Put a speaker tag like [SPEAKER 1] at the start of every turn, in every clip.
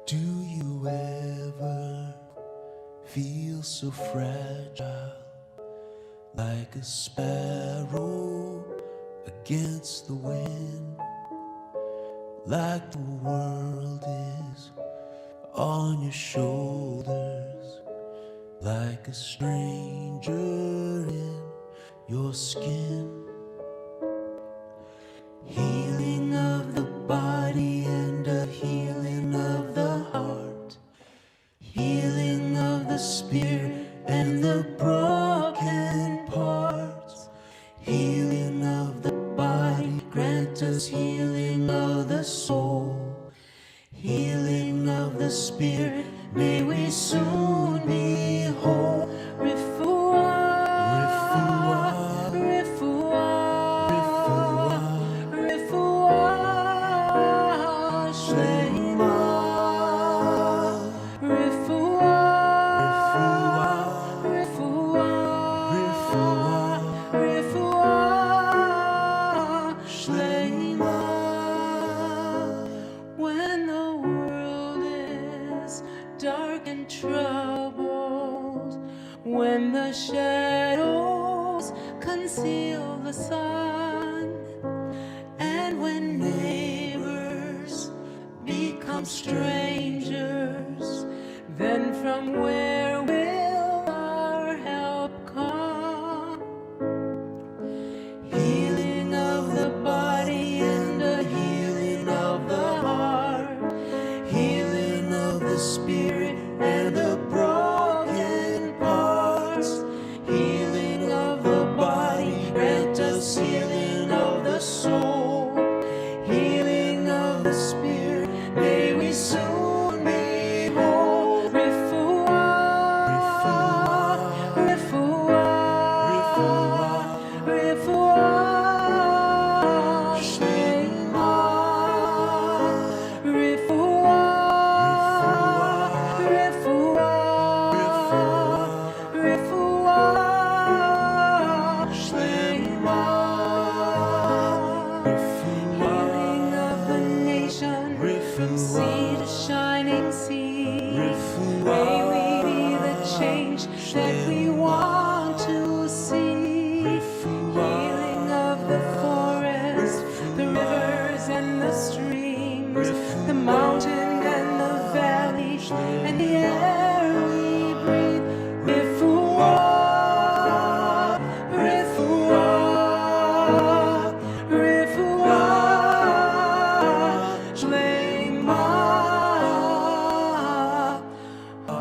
[SPEAKER 1] Do you ever feel so fragile, like a sparrow against the wind, like the world is on your shoulders, like a stranger in your skin? Healing of the body and a healing of the heart, healing of the spirit and the broken parts, healing of the body, grant us healing of the soul, healing of the spirit, may we soon be whole.
[SPEAKER 2] When the world is dark and troubled, when the shadows conceal the sun, and when neighbors become strangers, then from where will our help come? Healing of the body and a healing of the heart, healing of the spirit and the broken parts, healing of the body, grant us healing of the soul, healing of the spirit, may we soon be whole. Healing of the nation, from sea to shining sea, may we be the change that we want to see. Healing of the forest, the rivers and the streams, the mountain and the valley, and the air we breathe. Refuah, refuah, refuah, shlema. Amen.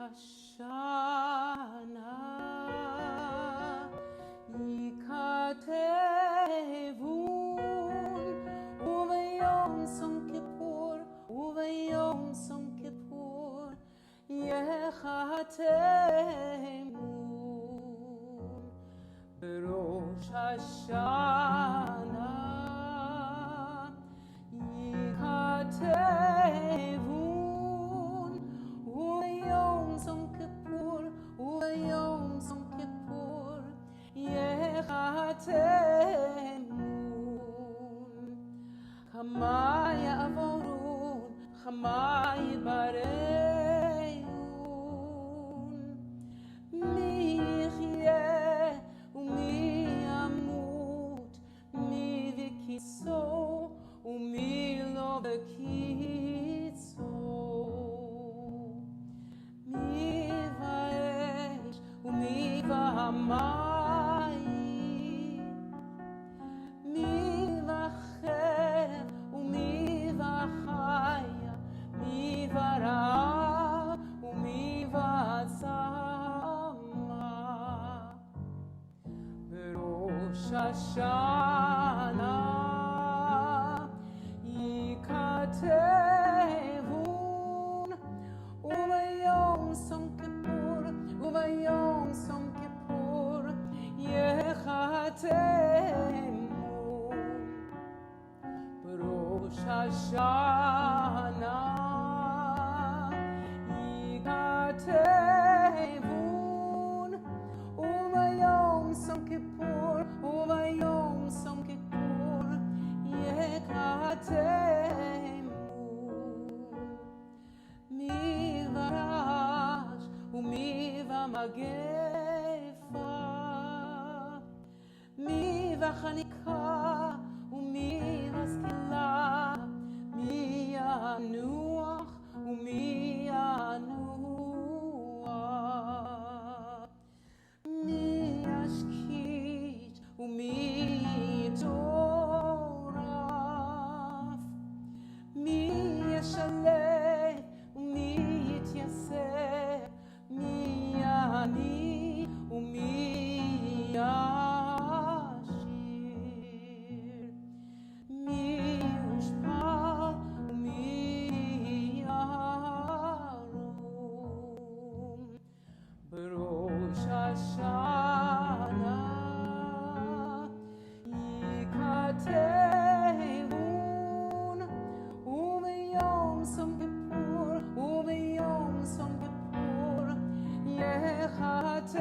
[SPEAKER 2] Hashanah Yikatevun Uvayom Som Kippur Uvayom Som Kippur Yechatemun Rosh Hashanah Yikatevun Uvayom Som Kippur Uvayom Som Kippur Yechatemun Chamaya Avorun Chamaya Bareyun Mi Yichye Umi Yamut Mi Vikiso Umi Lo Vikiso Mi Vaesh Umi Vahamai Mi Vacher Umi Vachaya Mi Varav Umi Vazama Rosh Hashanah Yikatevun Uvayom Som Kippur Uvayom Som Kippur Yechatemun Rosh Hashanah Yikatevun Uvayom Som Kippur Uvayom Som Kippur Yechatemun Mi Varash Umi Vamagefa Mi Vachanika Umi Vaskila Mi Yanuach Umi Yanuach Mi Ashkit Umi Toraf Mi Yeshaleh Umi Yityaseh Mi Yani Umi Yashir Mi Yushpa Umi Yarum Rosh Hashanah Yikatevun Uvayom Som Kippur Uvayom Som Kippur Yechatemun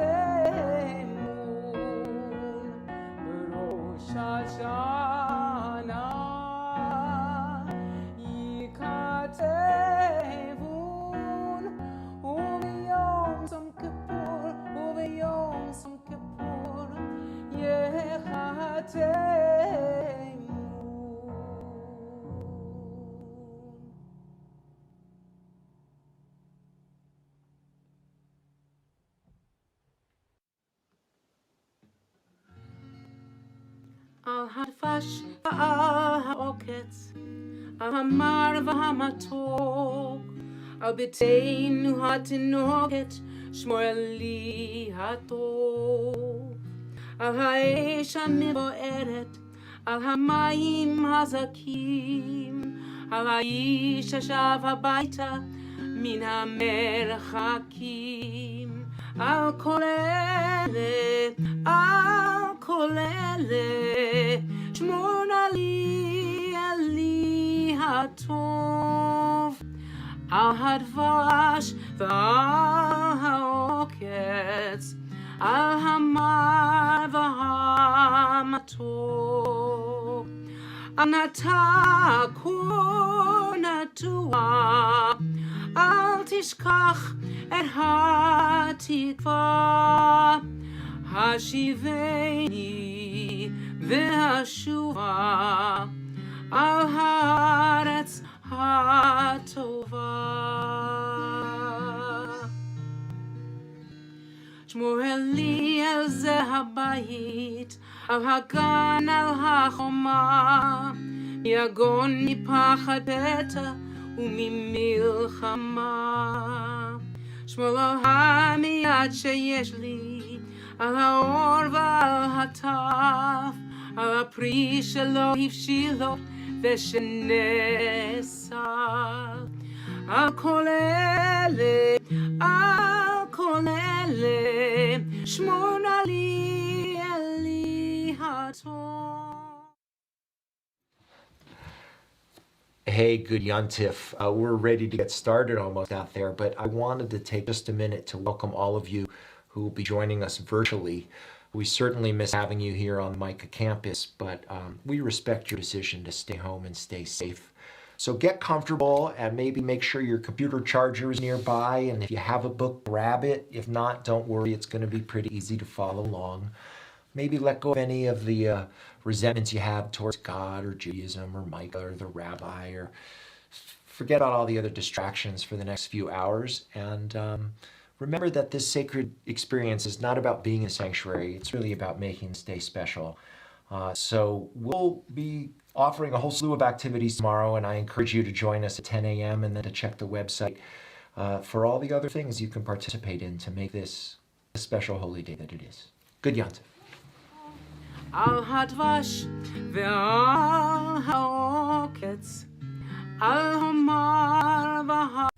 [SPEAKER 2] Rosh Hashanah Yikatevun Uvayom Som Kippur Uvayom Som Kippur Yechatemun Al Hadvash Va'al Ha'oketz Al Hamar V'Hamatok Al B'teinu Ha'tinoket Shmor Li Hatov Al Ha'esh HaMiboeret Al Hamayim Hazakim Al Ha'ish Hashav Habayta Min HaMerchakim Al Kol Ele Al Kol Ele Shmor Ali Ali Hatov Al Hadvash V'al Ha'oketz Al Hamar V'Hamatok Al Nata Kol Natua Al Tishkach Et HaTikva Hashiveni V'Hashuva Al Haaretz HaTova Shmor Li El Zeh HaBayit Al Hagan Al HaChoma Yagon Mipachad Beta Umimilchama אשמור לו המעט שיש לי, על האור ועל הטף, על הפרי שלא הבשילות ושנאסף. על כל אלה, שמור נא לי אלי הטוב.
[SPEAKER 3] Hey, good Yontif. We're ready to get started almost out there, but I wanted to take just a minute to welcome all of you who will be joining us virtually. We certainly miss having you here on the Micah campus, but we respect your decision to stay home and stay safe. So get comfortable and maybe make sure your computer charger is nearby, and if you have a book, grab it. If not, don't worry, it's going to be pretty easy to follow along. Maybe let go of any of the resentments you have towards God or Judaism or Micah or the rabbi, or forget about all the other distractions for the next few hours. And remember that this sacred experience is not about being in a sanctuary. It's really about making this day special. So we'll be offering a whole slew of activities tomorrow, and I encourage you to join us at 10 a.m. and then to check the website for all the other things you can participate in to make this a special holy day that it is. Good Yontif.
[SPEAKER 2] על הדבש ועל העוקץ, על המר והר.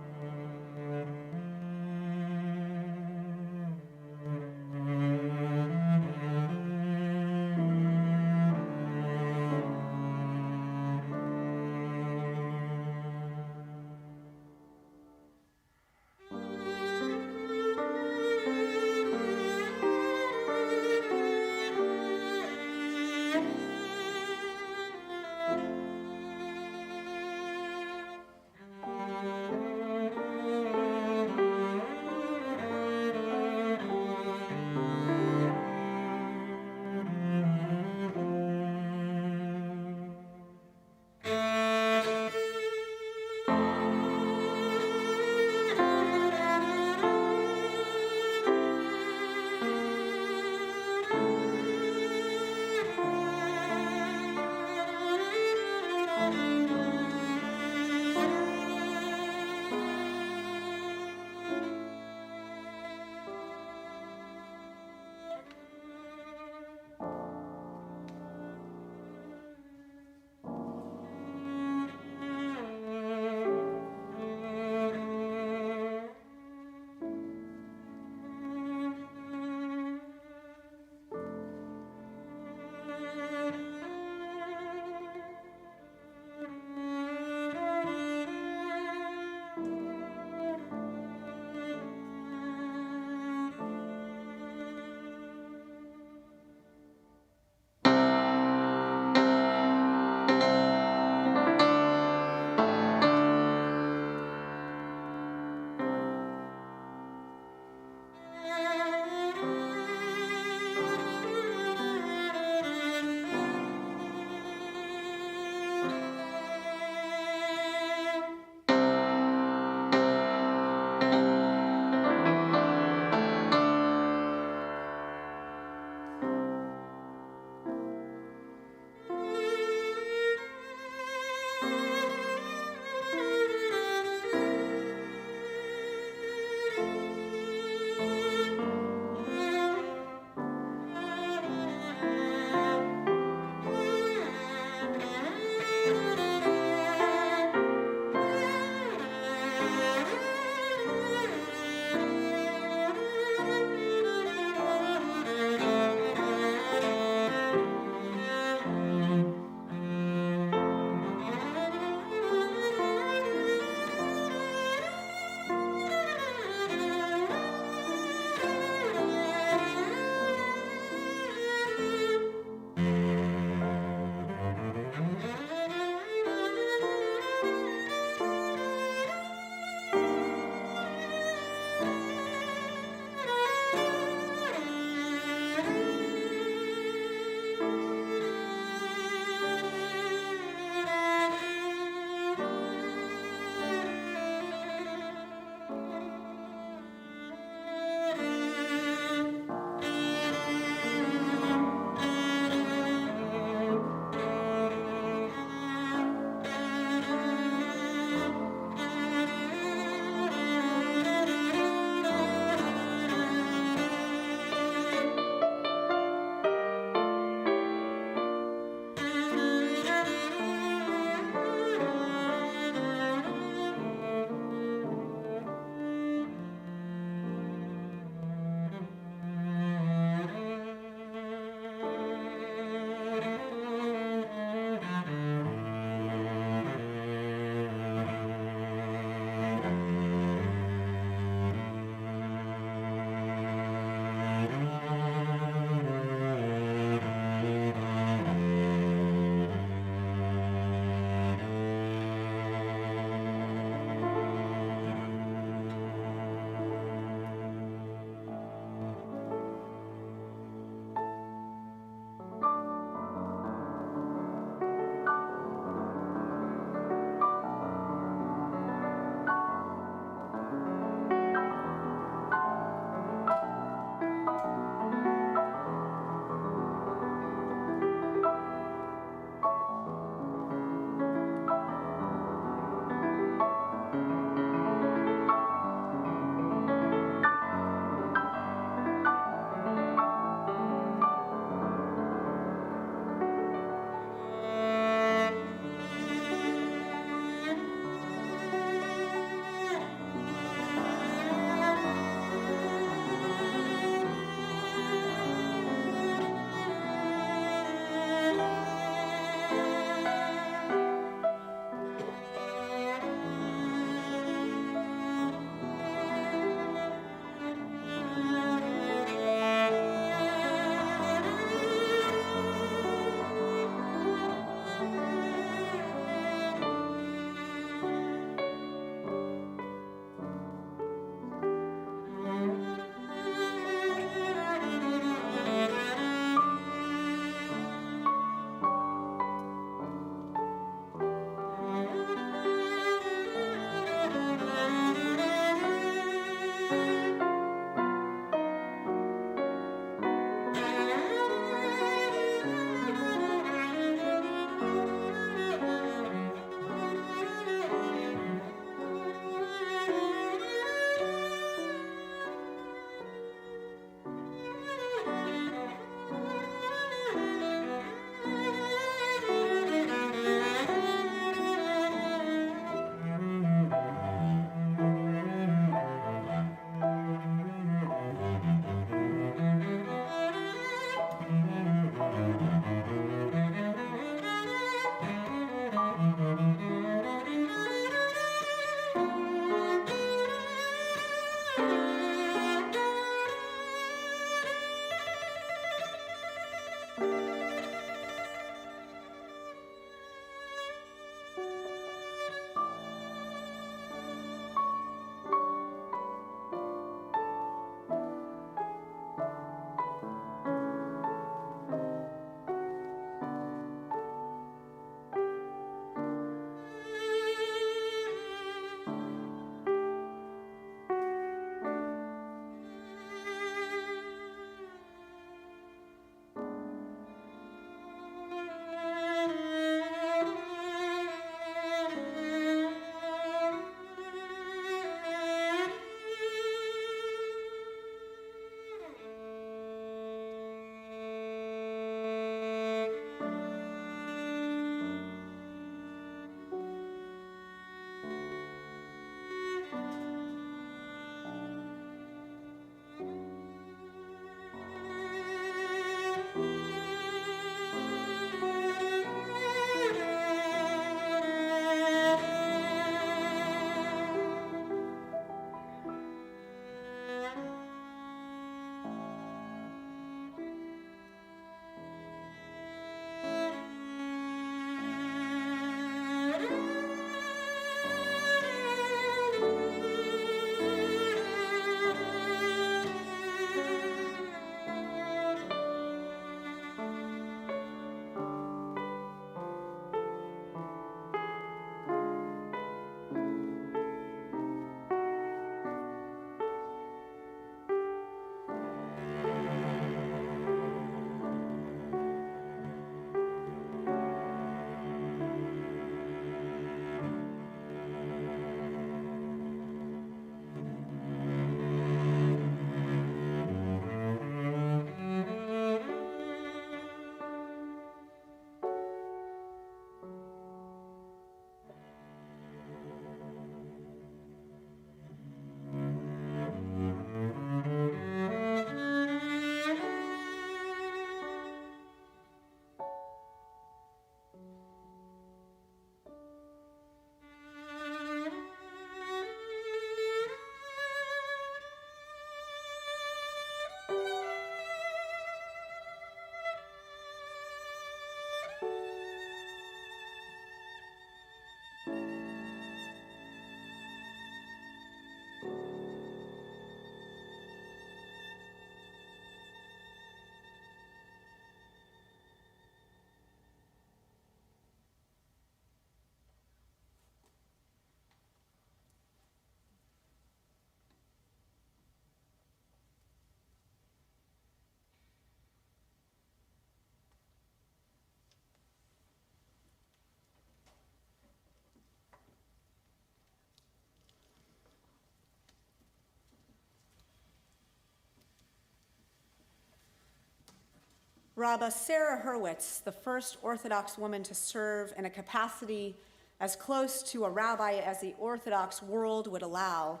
[SPEAKER 4] Rabbi Sarah Hurwitz, the first Orthodox woman to serve in a capacity as close to a rabbi as the Orthodox world would allow,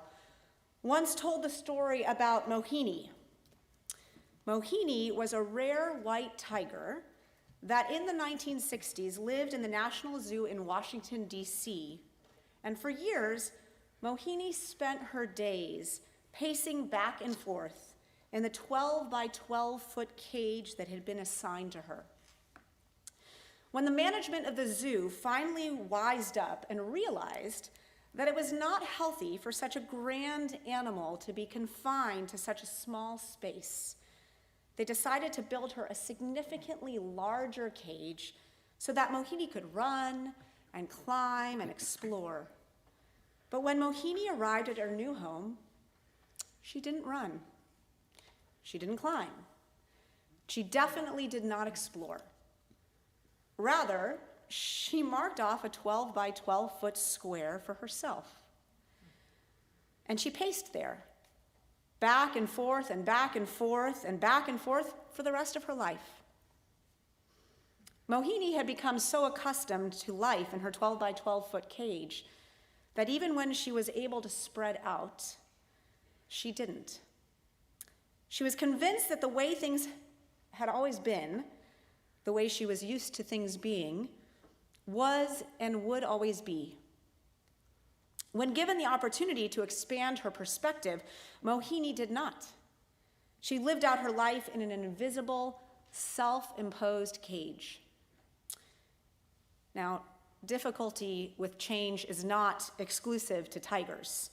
[SPEAKER 4] once told the story about Mohini. Mohini was a rare white tiger that in the 1960s lived in the National Zoo in Washington, D.C., and for years, Mohini spent her days pacing back and forth in the 12 by 12-foot cage that had been assigned to her. When the management of the zoo finally wised up and realized that it was not healthy for such a grand animal to be confined to such a small space, they decided to build her a significantly larger cage so that Mohini could run and climb and explore. But when Mohini arrived at her new home, she didn't run. She didn't climb. She definitely did not explore. Rather, she marked off a 12 by 12-foot square for herself. And she paced there, back and forth and back and forth and back and forth for the rest of her life. Mohini had become so accustomed to life in her 12 by 12-foot cage that even when she was able to spread out, she didn't. She was convinced that the way things had always been, the way she was used to things being, was and would always be. When given the opportunity to expand her perspective, Mohini did not. She lived out her life in an invisible, self-imposed cage. Now, difficulty with change is not exclusive to tigers.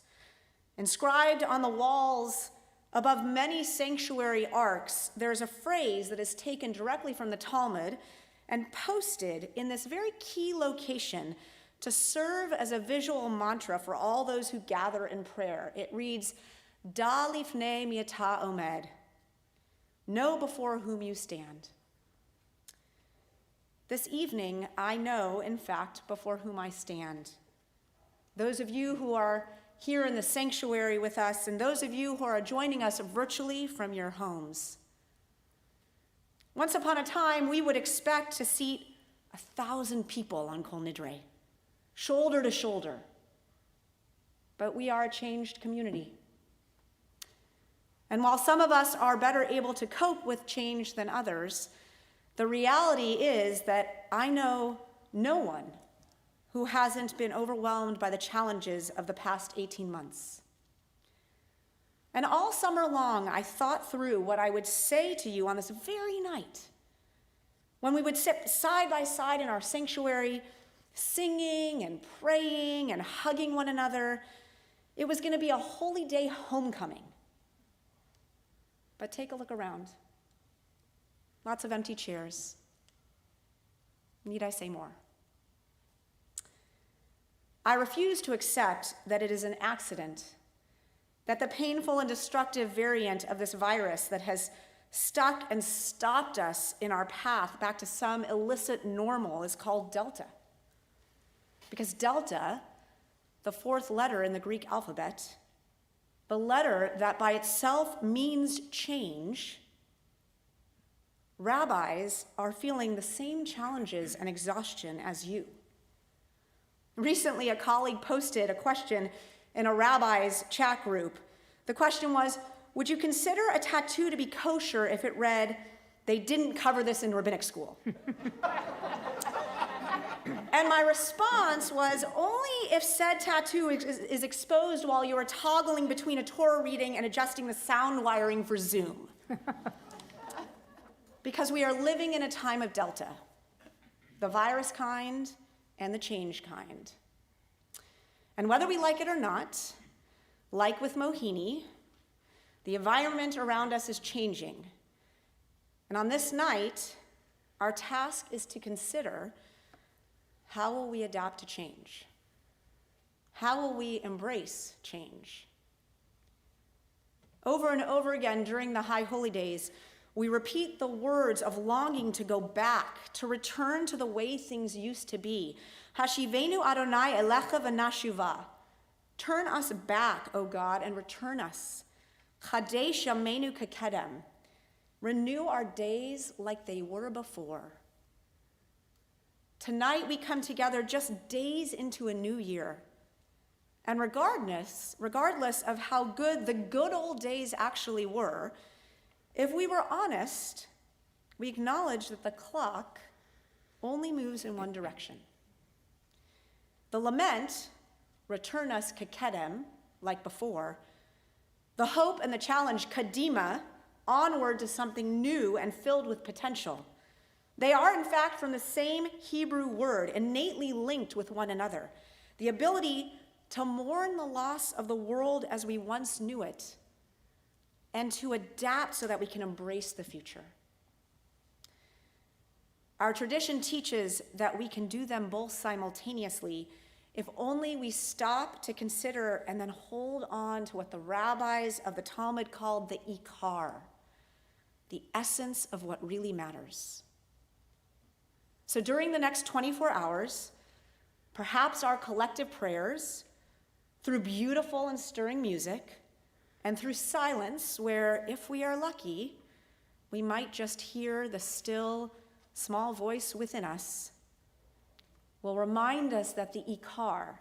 [SPEAKER 4] Inscribed on the walls above many sanctuary arcs, there's a phrase that is taken directly from the Talmud and posted in this very key location to serve as a visual mantra for all those who gather in prayer. It reads, Da lifnei mi'ata omed, know before whom you stand. This evening, I know, in fact, before whom I stand. Those of you who are here in the sanctuary with us, and those of you who are joining us virtually from your homes. Once upon a time, we would expect to seat 1,000 people on Kol Nidre, shoulder to shoulder. But we are a changed community. And while some of us are better able to cope with change than others, the reality is that I know no one who hasn't been overwhelmed by the challenges of the past 18 months. And all summer long, I thought through what I would say to you on this very night, when we would sit side by side in our sanctuary, singing and praying and hugging one another. It was going to be a holy day homecoming. But take a look around. Lots of empty chairs. Need I say more? I refuse to accept that it is an accident, that the painful and destructive variant of this virus that has stuck and stopped us in our path back to some illicit normal is called Delta. Because Delta, the fourth letter in the Greek alphabet, the letter that by itself means change, rabbis are feeling the same challenges and exhaustion as you. Recently, a colleague posted a question in a rabbi's chat group. The question was, would you consider a tattoo to be kosher if it read, they didn't cover this in rabbinic school? And my response was, only if said tattoo is exposed while you are toggling between a Torah reading and adjusting the sound wiring for Zoom. Because we are living in a time of Delta, the virus kind and the change kind. And whether we like it or not, like with Mohini, the environment around us is changing. And on this night, our task is to consider, how will we adapt to change? How will we embrace change? Over and over again during the High Holy Days, we repeat the words of longing to go back, to return to the way things used to be. Hashivenu Adonai elecha v'nashuva. Turn us back, O God, and return us. Chadesh yameinu kakedem. Renew our days like they were before. Tonight we come together just days into a new year. And regardless of how good the good old days actually were, if we were honest, we acknowledge that the clock only moves in one direction. The lament, return us kekedem, like before. The hope and the challenge, kadima, onward to something new and filled with potential. They are, in fact, from the same Hebrew word, innately linked with one another. The ability to mourn the loss of the world as we once knew it, and to adapt so that we can embrace the future. Our tradition teaches that we can do them both simultaneously if only we stop to consider and then hold on to what the rabbis of the Talmud called the ikar, the essence of what really matters. So during the next 24 hours, perhaps our collective prayers, through beautiful and stirring music, and through silence where, if we are lucky, we might just hear the still, small voice within us, will remind us that the ikar,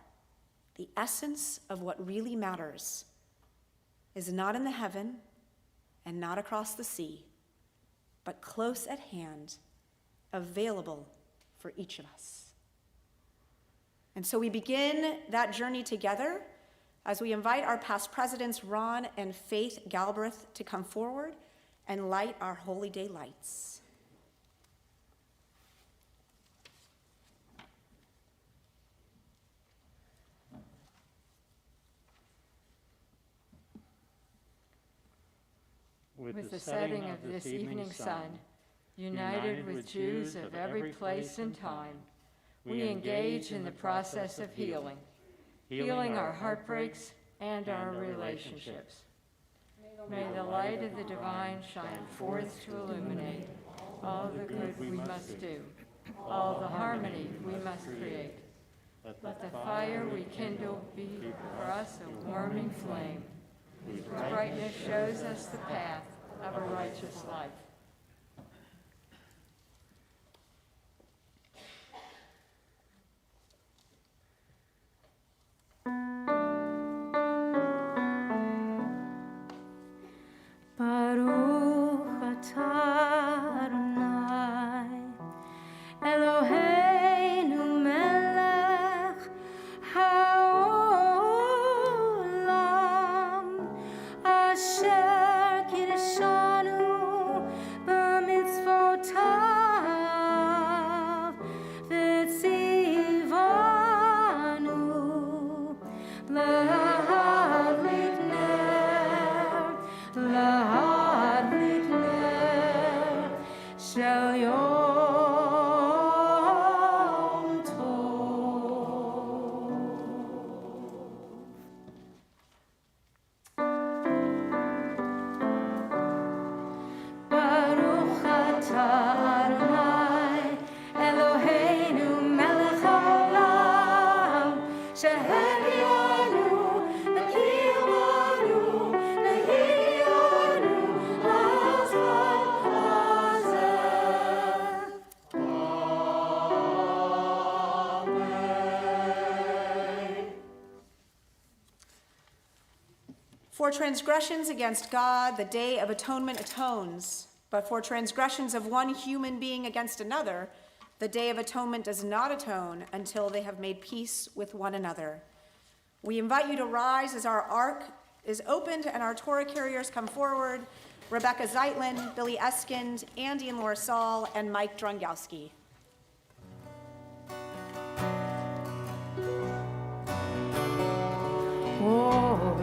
[SPEAKER 4] the essence of what really matters, is not in the heaven and not across the sea, but close at hand, available for each of us. And so we begin that journey together as we invite our past presidents, Ron and Faith Galbraith, to come forward and light our Holy Day lights.
[SPEAKER 5] With the setting of this evening sun, united with Jews of every place and time, we engage in the process of healing our heartbreaks and our relationships. May the light of the divine shine forth to illuminate all the good we must do, all the harmony we must create. Let the fire we kindle be for us a warming flame, whose brightness shows us the path of a righteous life.
[SPEAKER 2] Baruch atah Adonai, Eloheinu melech haolam, asher kiddushanu b'mitzvotav, v'tzivanu l'hadlik ner shel Yom Tov. Baruch atah Adonai, Eloheinu melech haolam, sheheryanu v'kiyanu lehianu lazman hazeh.
[SPEAKER 4] For transgressions against God, the Day of Atonement atones, but for transgressions of one human being against another, the Day of Atonement does not atone until they have made peace with one another. We invite you to rise as our ark is opened and our Torah carriers come forward. Rebecca Zeitlin, Billy Eskind, Andy and Laura Saul, and Mike Drongowski.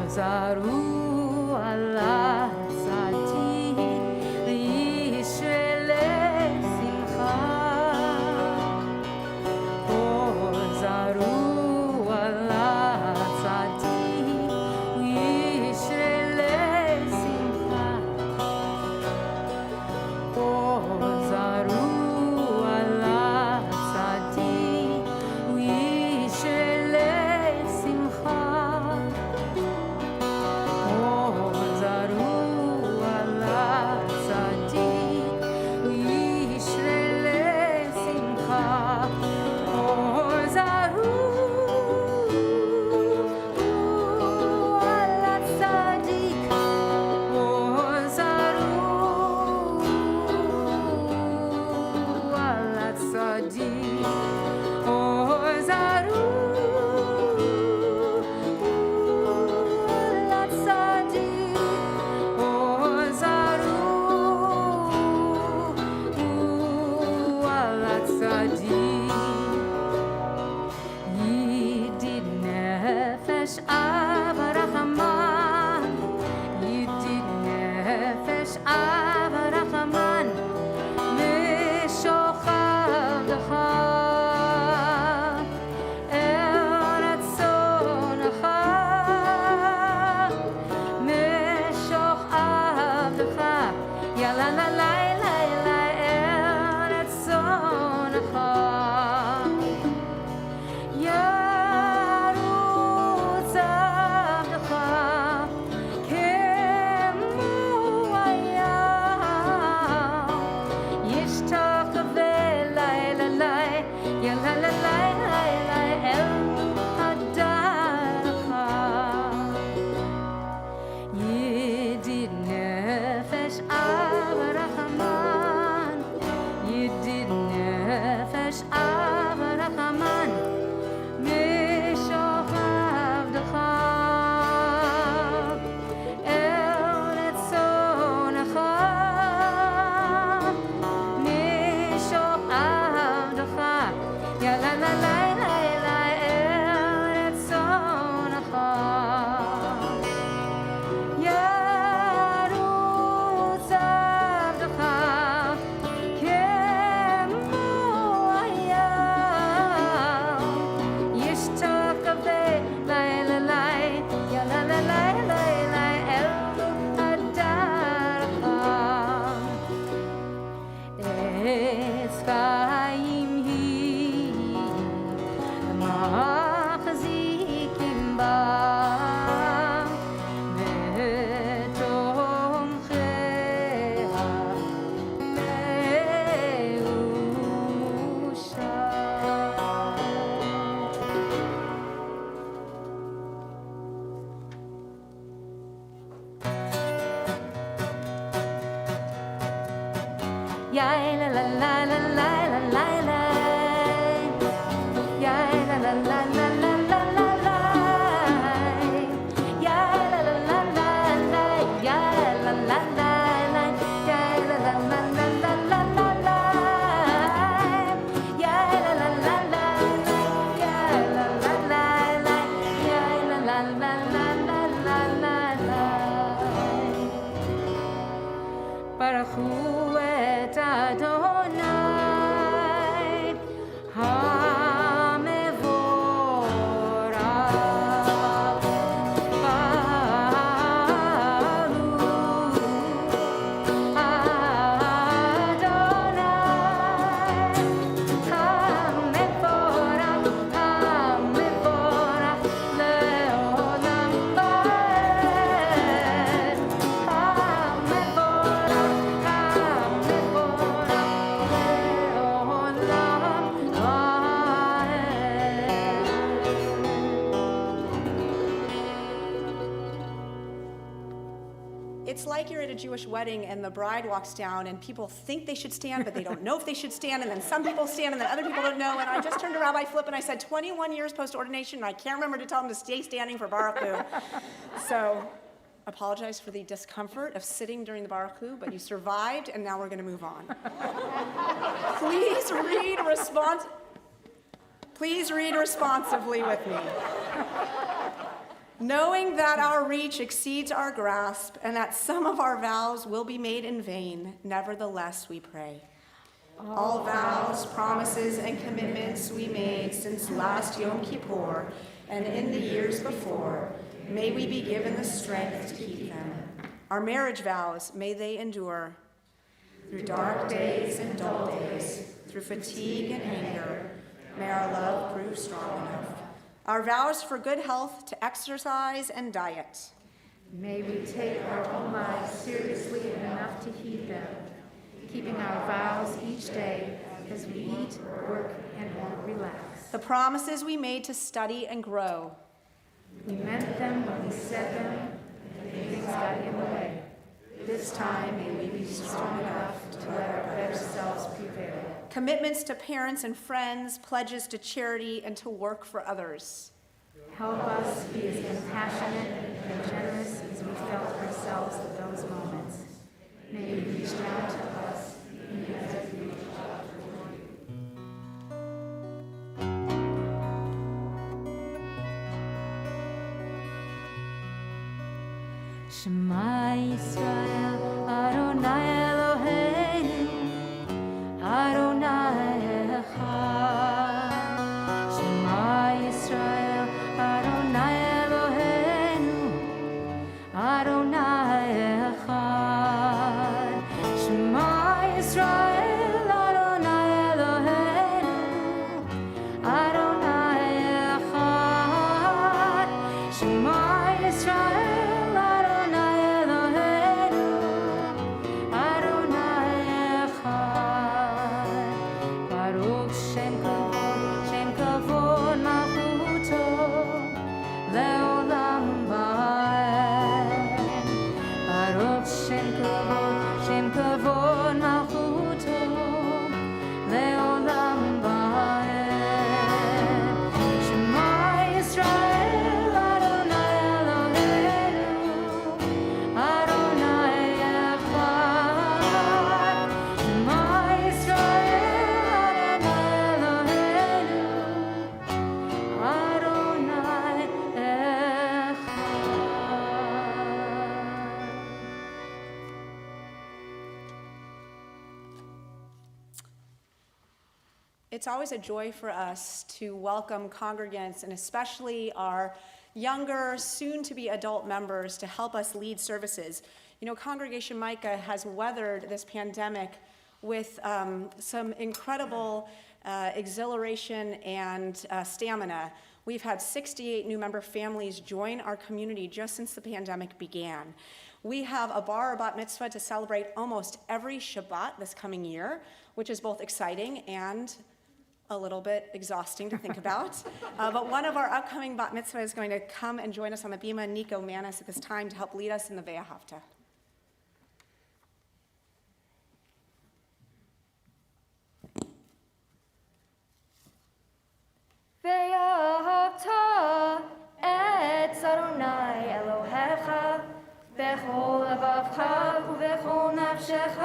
[SPEAKER 2] Zaru ala tzadi Yisrael simcha. Zaru ala tzadi Yisrael simcha. Zaru ala tzadi Yisrael simcha. Zaru
[SPEAKER 4] It's like you're at a Jewish wedding and the bride walks down and people think they should stand, but they don't know if they should stand, and then some people stand and then other people don't know. And I just turned to Rabbi Flip and I said, 21 years post-ordination, and I can't remember to tell him to stay standing for Baruch Hu. So apologize for the discomfort of sitting during the Baruch Hu, but you survived, and now we're going to move on. Please read responsively with me. Knowing that our reach exceeds our grasp and that some of our vows will be made in vain, nevertheless we pray. All vows, promises, and commitments we made since last Yom Kippur and in the years before, may we be given the strength to keep them. Our marriage vows, may they endure through dark days and dull days, through fatigue and anger, may our love prove strong enough. Our vows for good health, to exercise and diet.
[SPEAKER 6] May we take our own lives seriously enough to heed them, keeping our vows each day as we eat, work, and won't relax.
[SPEAKER 4] The promises we made to study and grow.
[SPEAKER 6] We meant them when we said them, and things got in the way. This time, may we be strong enough to let our better selves prevail.
[SPEAKER 4] Commitments to parents and friends, pledges to charity, and to work for others.
[SPEAKER 6] Help us be as compassionate and generous as we felt ourselves at those moments. May you reach down to us even as we reach out toward you.
[SPEAKER 5] Shema Yisrael, Adonai Eloheinu, Adonai Echad. Shema Yisrael, Adonai Eloheinu, Adonai Echad. Shema Yisrael, Adonai Eloheinu, Adonai Echad. Shema Yisrael.
[SPEAKER 4] It's always a joy for us to welcome congregants, and especially our younger, soon-to-be adult members, to help us lead services. You know, Congregation Micah has weathered this pandemic with some incredible exhilaration and stamina. We've had 68 new member families join our community just since the pandemic began. We have a bar or bat mitzvah to celebrate almost every Shabbat this coming year, which is both exciting and a little bit exhausting to think about. But one of our upcoming bat mitzvah is going to come and join us on the bima, Nico Manis, at this time to help lead us in the Ve'ahavta.
[SPEAKER 6] בכל לבבך ובכל נפשך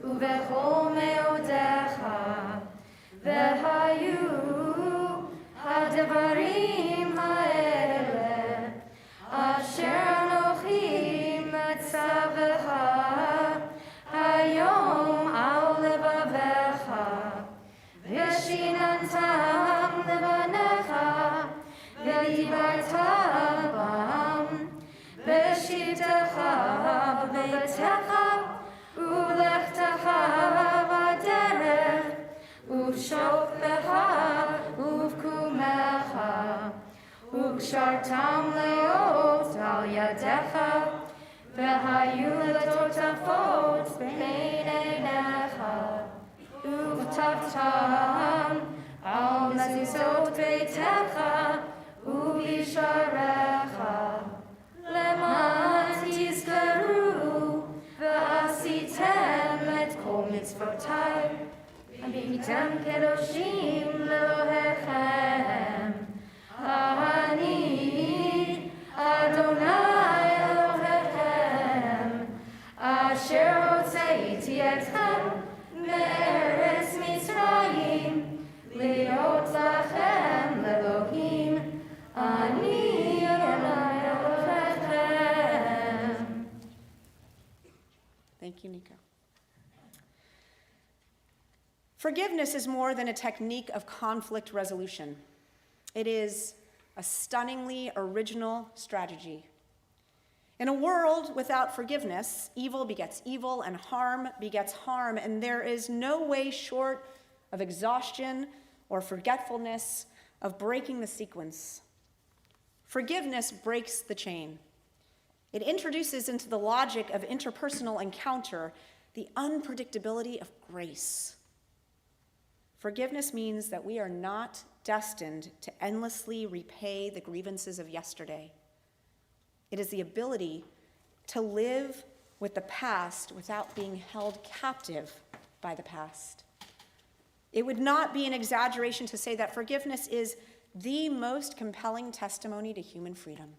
[SPEAKER 6] ובכל מאודיך. והיו הדברים האלה אשר אנוכי מצווך היום על לבביך, ושיננתם לבניך, ודיברת בם בשבתך בביתך ובלכתך בדרך ובשוכבך ובקומך, וקשרתם להיות על ידיך, והיו לטוטפות בין עיניך, וכתבתם על מזוזות ביתך ובשעריך, למען תזכרו ועשיתם את כל מצוותיי, והייתם קדושים לאלוהיכם. אני אדוני אלוהיכם, אשר הוצאתי אתכם מארץ מצרים, להיות לכם לאלוהים. אני אדוני אלוהיכם.
[SPEAKER 4] Thank you, Nico. Forgiveness is more than a technique of conflict resolution. It is a stunningly original strategy. In a world without forgiveness, evil begets evil and harm begets harm, and there is no way short of exhaustion or forgetfulness of breaking the sequence. Forgiveness breaks the chain. It introduces into the logic of interpersonal encounter the unpredictability of grace. Forgiveness means that we are not destined to endlessly repay the grievances of yesterday. It is the ability to live with the past without being held captive by the past. It would not be an exaggeration to say that forgiveness is the most compelling testimony to human freedom.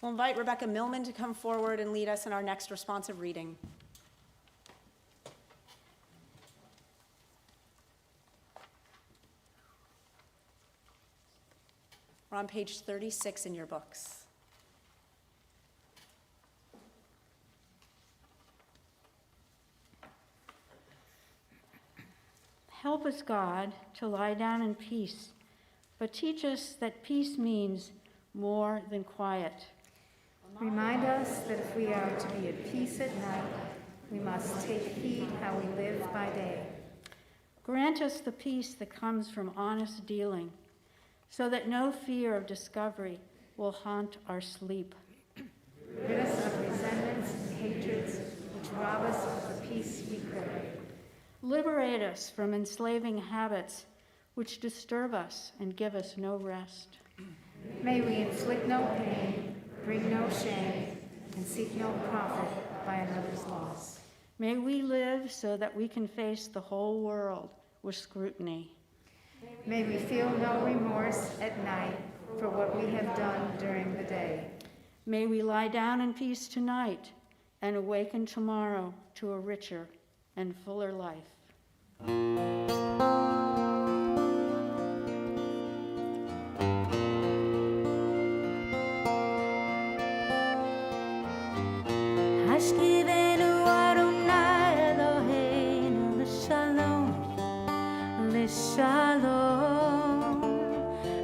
[SPEAKER 4] We'll invite Rebecca Millman to come forward and lead us in our next responsive reading. We're on page 36 in your books.
[SPEAKER 6] Help us, God, to lie down in peace, but teach us that peace means more than quiet.
[SPEAKER 2] Remind us that if we are to be at peace at night, we must take heed how we live by day.
[SPEAKER 6] Grant us the peace that comes from honest dealing, so that no fear of discovery will haunt our sleep.
[SPEAKER 2] Rid us of resentments and hatreds which rob us of the peace we crave.
[SPEAKER 6] Liberate us from enslaving habits which disturb us and give us no rest.
[SPEAKER 2] May we inflict no pain, bring no shame, and seek no profit by another's loss.
[SPEAKER 6] May we live so that we can face the whole world with scrutiny.
[SPEAKER 2] May we feel no remorse at night for what we have done during the day.
[SPEAKER 6] May we lie down in peace tonight and awaken tomorrow to a richer and fuller life.
[SPEAKER 1] Hashkivenu Adonai Eloheinu l'shalom, l'shalom,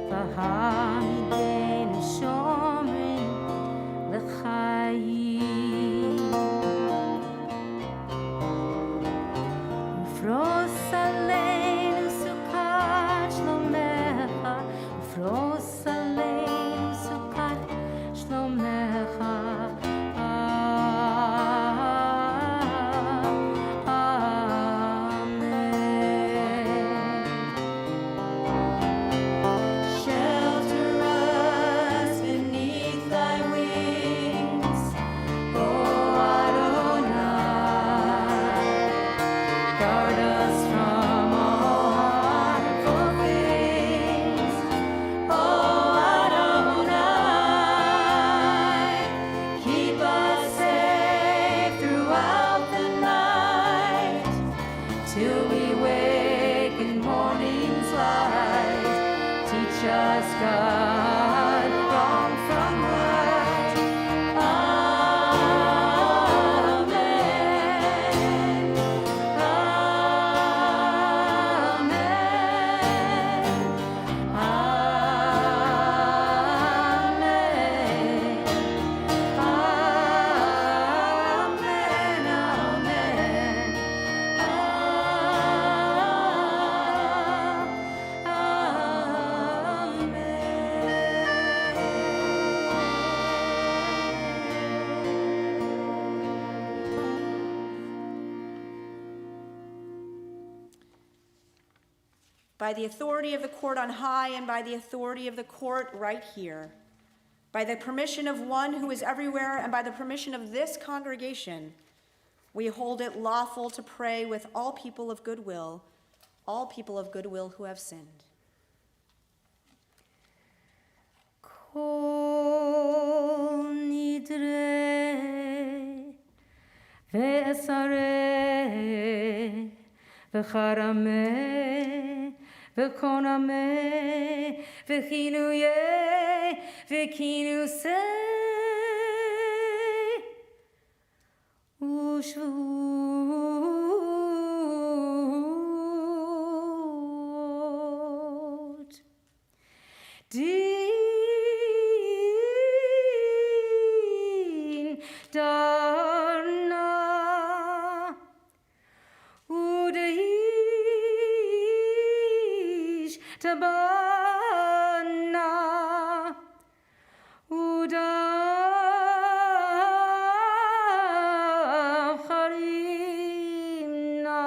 [SPEAKER 1] v'hamidenu
[SPEAKER 5] God wrong from right. Amen. Amen.
[SPEAKER 4] By the authority of the court on high and by the authority of the court right here, by the permission of one who is everywhere and by the permission of this congregation, we hold it lawful to pray with all people of goodwill who have sinned.
[SPEAKER 5] Kol Nidre Service V'charame V'koname V'chinuye V'kinuse Ushvut Din Darna Udaish Tabana Udacharimna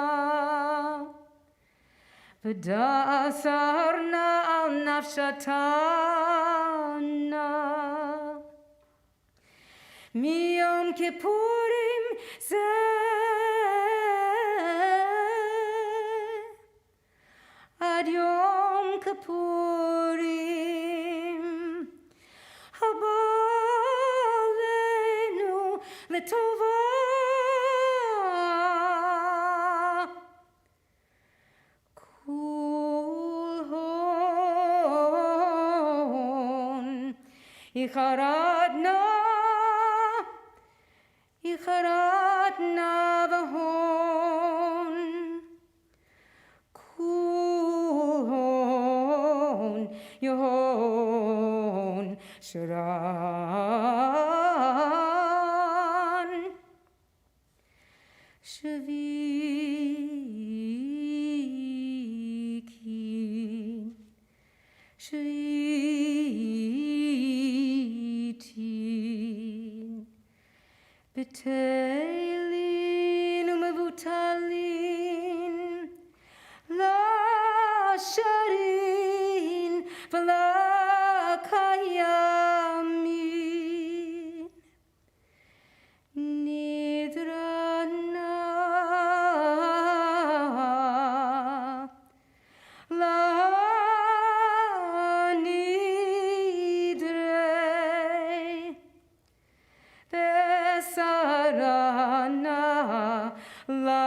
[SPEAKER 5] V'dasarna al nafshatana Miyom Kippurim Ad Yom Kippurim Habalenu L'tova Kulhon Icharadna v'hon Kulhon Yohon Sharan Shavikin Shavitin B'teilin u'mevutalin La sharin v'la kayamin Nidrana La nidre Besarana la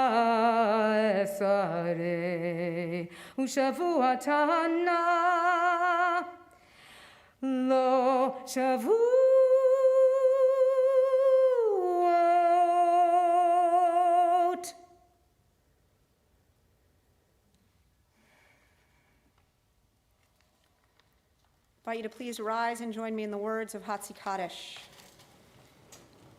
[SPEAKER 5] esare Ushavuatana lo shavuot
[SPEAKER 4] I invite you to please rise and join me in the words of Hatzi Kaddish.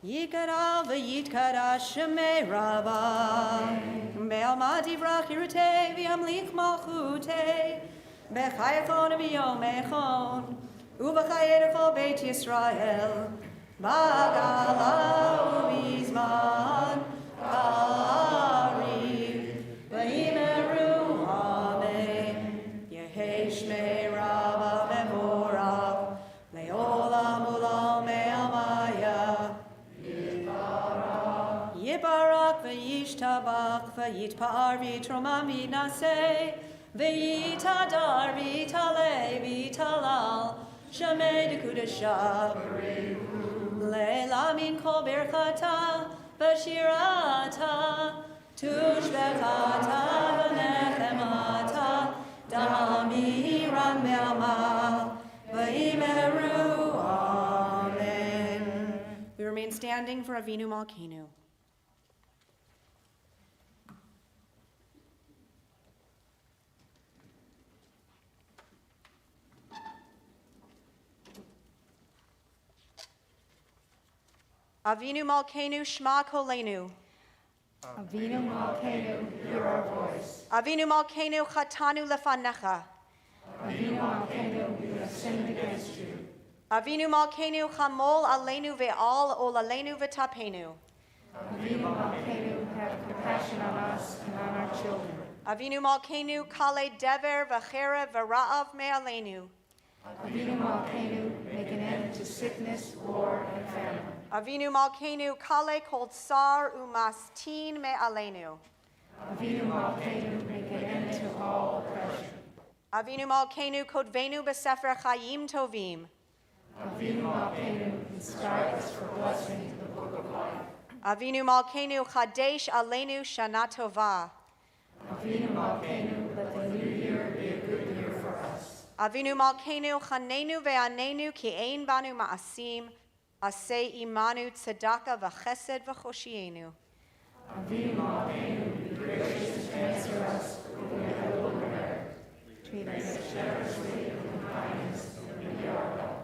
[SPEAKER 4] Yikara v'yitkara shemei rava Be'alma divrach yirutei v'yamlik malchutei B'chayachon v'yom echon U'v'chayerecho beit Yisrael Ba'gala u'bizman Kariv V'yimeru amen Yehei shmei rava mevorav Le'olam u'lam me'amaya Yibarak v'yishtabach v'yitpa'ar v'yitromam v'yinaseh v'yitadar v'yitaleh v'yitalal Shemei dekudashav Le'la min kol berchata v'shirata tushbechata v'nechemata damiram me'amal standing for Avinu Malkeinu. Avinu Malkeinu Shema Kolenu.
[SPEAKER 6] Avinu Malkeinu, hear our voice.
[SPEAKER 4] Avinu Malkeinu Chatanu Lefanecha.
[SPEAKER 6] Avinu Malkeinu, we have sinned against you.
[SPEAKER 4] Avinu Malkeinu Chamol Aleinu Ve'al Ol Aleinu V'Tapenu.
[SPEAKER 6] Avinu Malkeinu, have compassion on us and on our children.
[SPEAKER 4] Avinu Malkeinu Kale Dever V'Chera V'Ra'av Me'aleinu.
[SPEAKER 6] Avinu Malkeinu, make an end to sickness, war, and famine.
[SPEAKER 4] Avinu Malkeinu Kale Kol Tsar Umastin Me'aleinu.
[SPEAKER 6] Avinu Malkeinu, make an end to all oppression.
[SPEAKER 4] Avinu Malkeinu Kodvenu B'Sefer Chayim Tovim.
[SPEAKER 6] Avinu Malkeinu, inscribe us for blessing in the book of life.
[SPEAKER 4] Avinu Malkeinu Chadesh Aleinu Shana Tova.
[SPEAKER 6] Avinu Malkeinu, let the new year be a good year for us.
[SPEAKER 4] Avinu Malkeinu Chanenu Ve'anenu Ki Ein Banu Ma'asim Aseh Imanu Tzedaka V'Chesed V'Choshienu.
[SPEAKER 6] Avinu Malkeinu, be gracious and answer us, for we have little merit. Treat us generously with kindness, and be our help.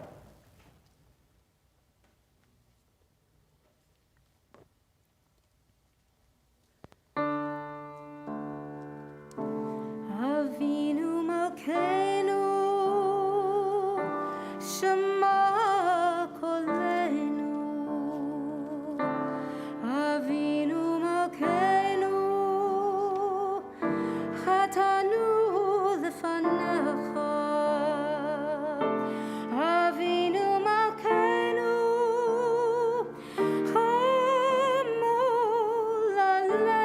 [SPEAKER 2] Avinu Malkeinu, Shema Kolenu. Avinu Malkeinu, Chatanu Lefanecha. Avinu Malkeinu, Chamol Aleinu.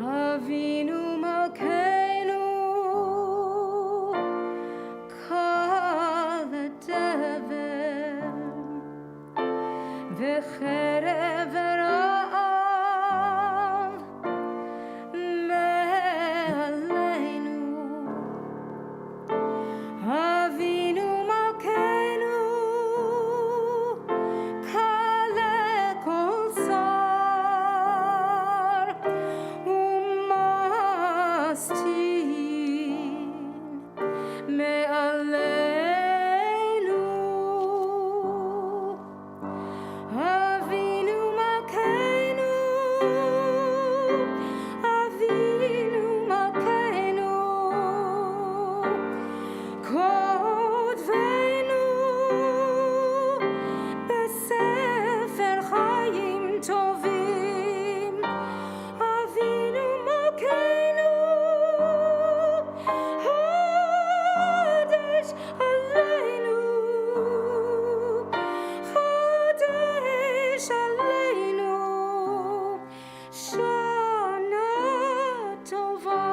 [SPEAKER 2] Avinu Malkeinu, Kol Dever, V'Cherev Ra'av Me'aleinu. Avinu Malkeinu, Kale Kol Tsar Umastin Me'aleinu. Avinu Malkeinu, Avinu Malkeinu, Kodvenu B'Sefer Chayim Tovim. Avinu Malkeinu, Kaddish Aleinu, Kaddish Aleinu, Shana Tova.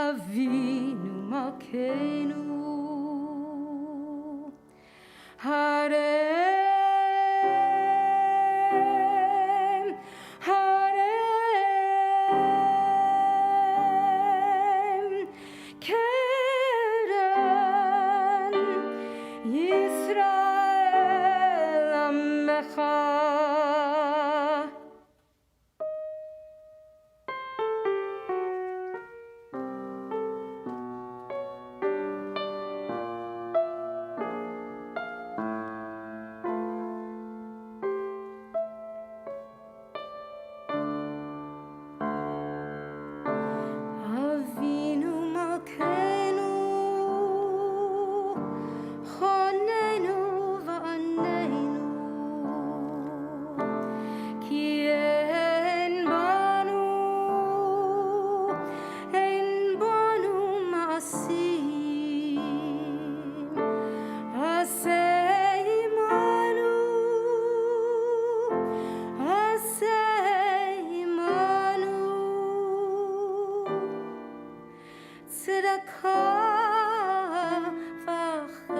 [SPEAKER 2] Avinu Malkeinu, Harem, Harem, Keren, Yisrael Amecha. Avinu Malkeinu, Chonenu v'Aneinu, Ki ein banu ma'asim, Aseh imanu, Aseh imanu. Tzedakah v'chesed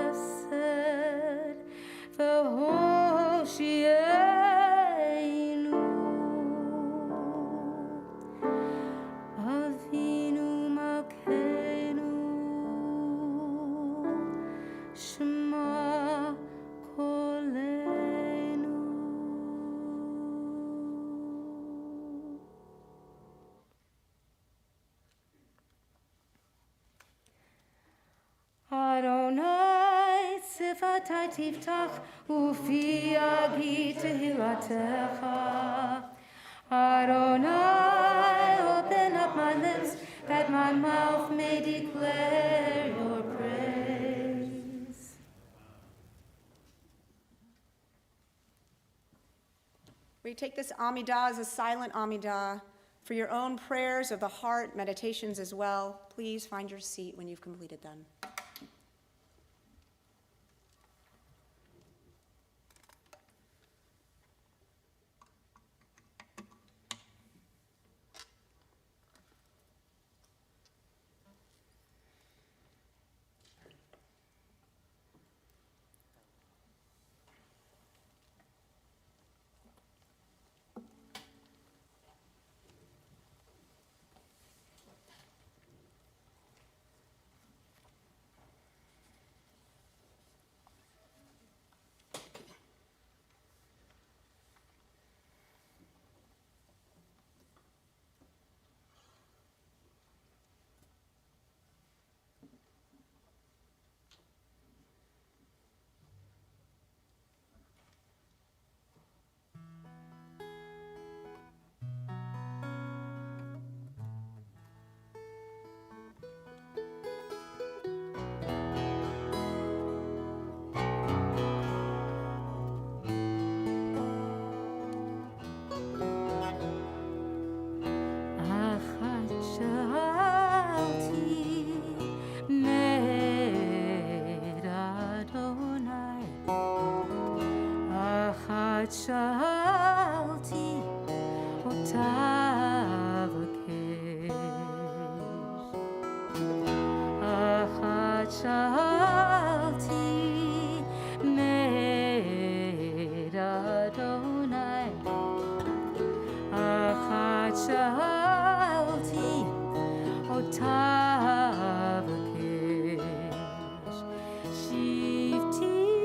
[SPEAKER 6] Adonai sifatai tiftach ufi agi tehilatecha. Adonai, open up my lips that my mouth may declare your praise.
[SPEAKER 4] We take this Amidah as a silent Amidah for your own prayers of the heart, meditations as well. Please find your seat when you've completed them.
[SPEAKER 6] שאלתי אותה אבקש. אחת שאלתי מאת אדוני. אחת שאלתי אותה אבקש. שבתי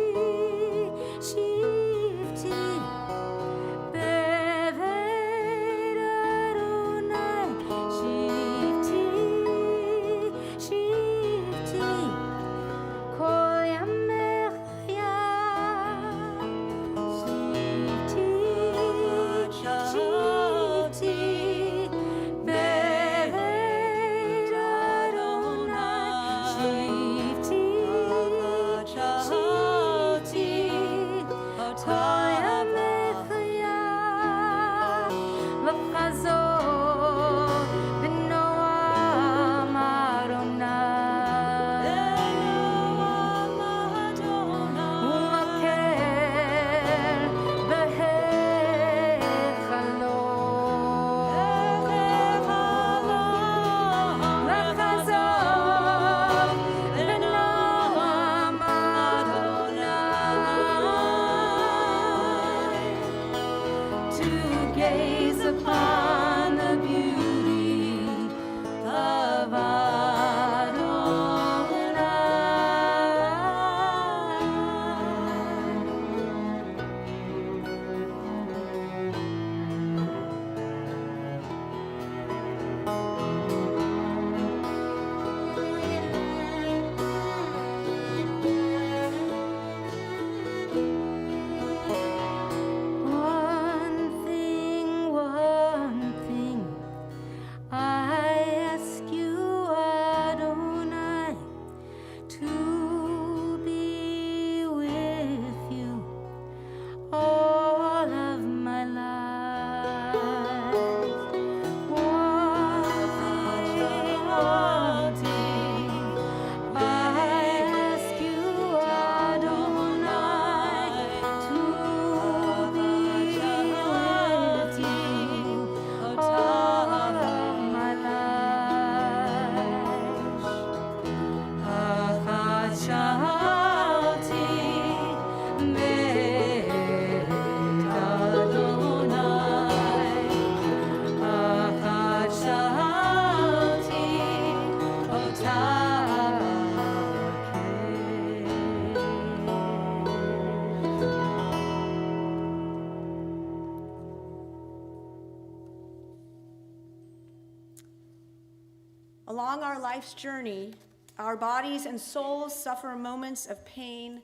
[SPEAKER 4] Along our life's journey, Our bodies and souls suffer moments of pain,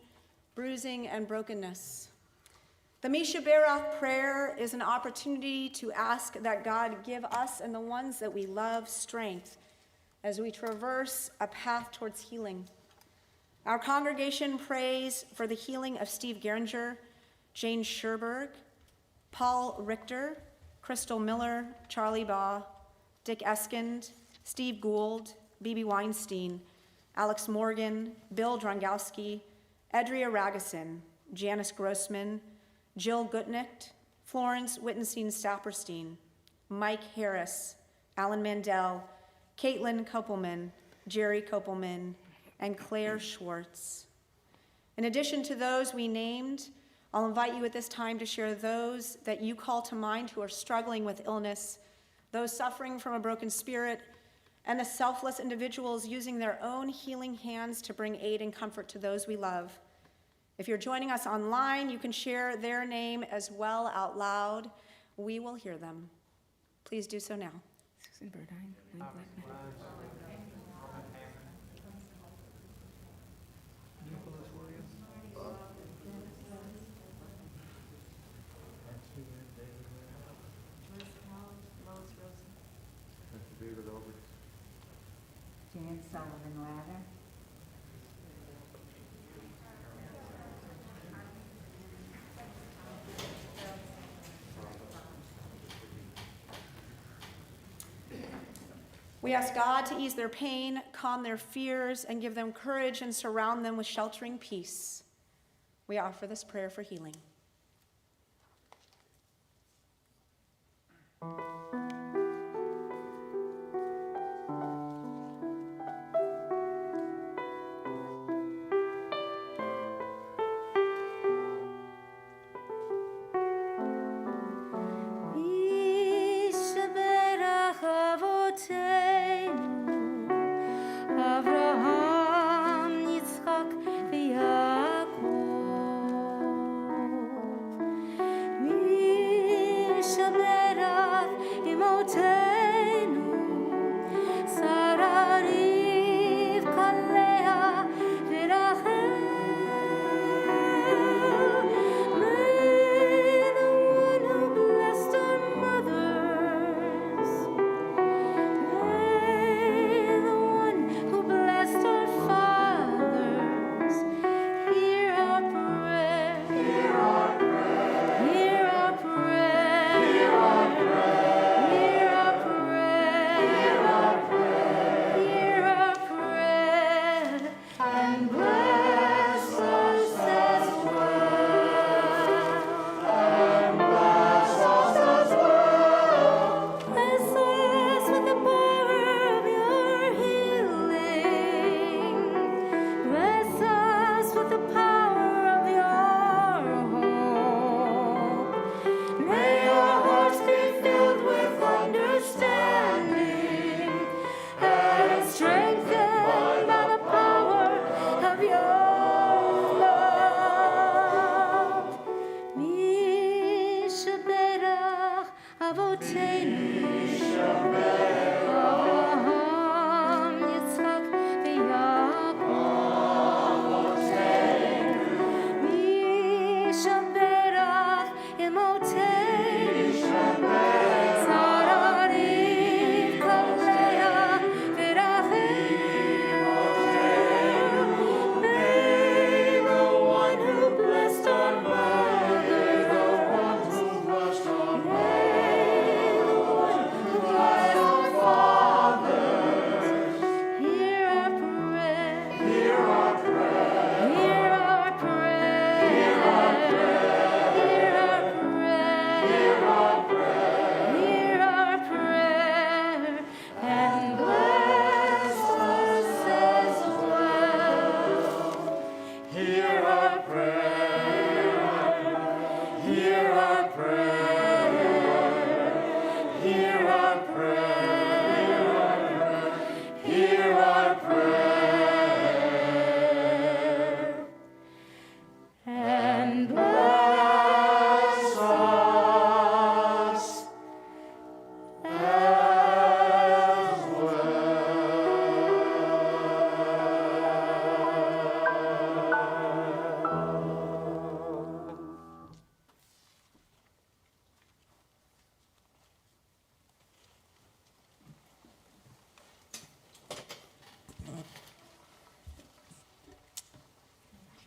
[SPEAKER 4] bruising, and brokenness. The Mishaberach prayer is an opportunity to ask that God give us and the ones that we love strength as we traverse a path towards healing. Our congregation prays for the healing of Steve Geringer, Jane Sherberg, Paul Richter, Crystal Miller, Charlie Baugh, Dick Eskind, Steve Gould, Bibi Weinstein, Alex Morgan, Bill Drongowski, Edria Ragusin, Janice Grossman, Jill Gutnicht, Florence Wittenstein-Stapperstein, Mike Harris, Alan Mandel, Caitlin Kopelman, Jerry Kopelman, and Claire Schwartz. In addition to those we named, I'll invite you at this time to share those that you call to mind who are struggling with illness, those suffering from a broken spirit, and the selfless individuals using their own healing hands to bring aid and comfort to those we love. If you're joining us online, you can share their name as well out loud. We will hear them. Please do so now.
[SPEAKER 6] Susan Burdine, Wayne Blackman.
[SPEAKER 5] Jan Sullivan Lather.
[SPEAKER 4] We ask God to ease their pain, calm their fears, and give them courage and surround them with sheltering peace. We offer this prayer for healing.
[SPEAKER 6] Mishaberach Avoteinu, Avraham, Yitzchak, v'Yaakov. Mishaberach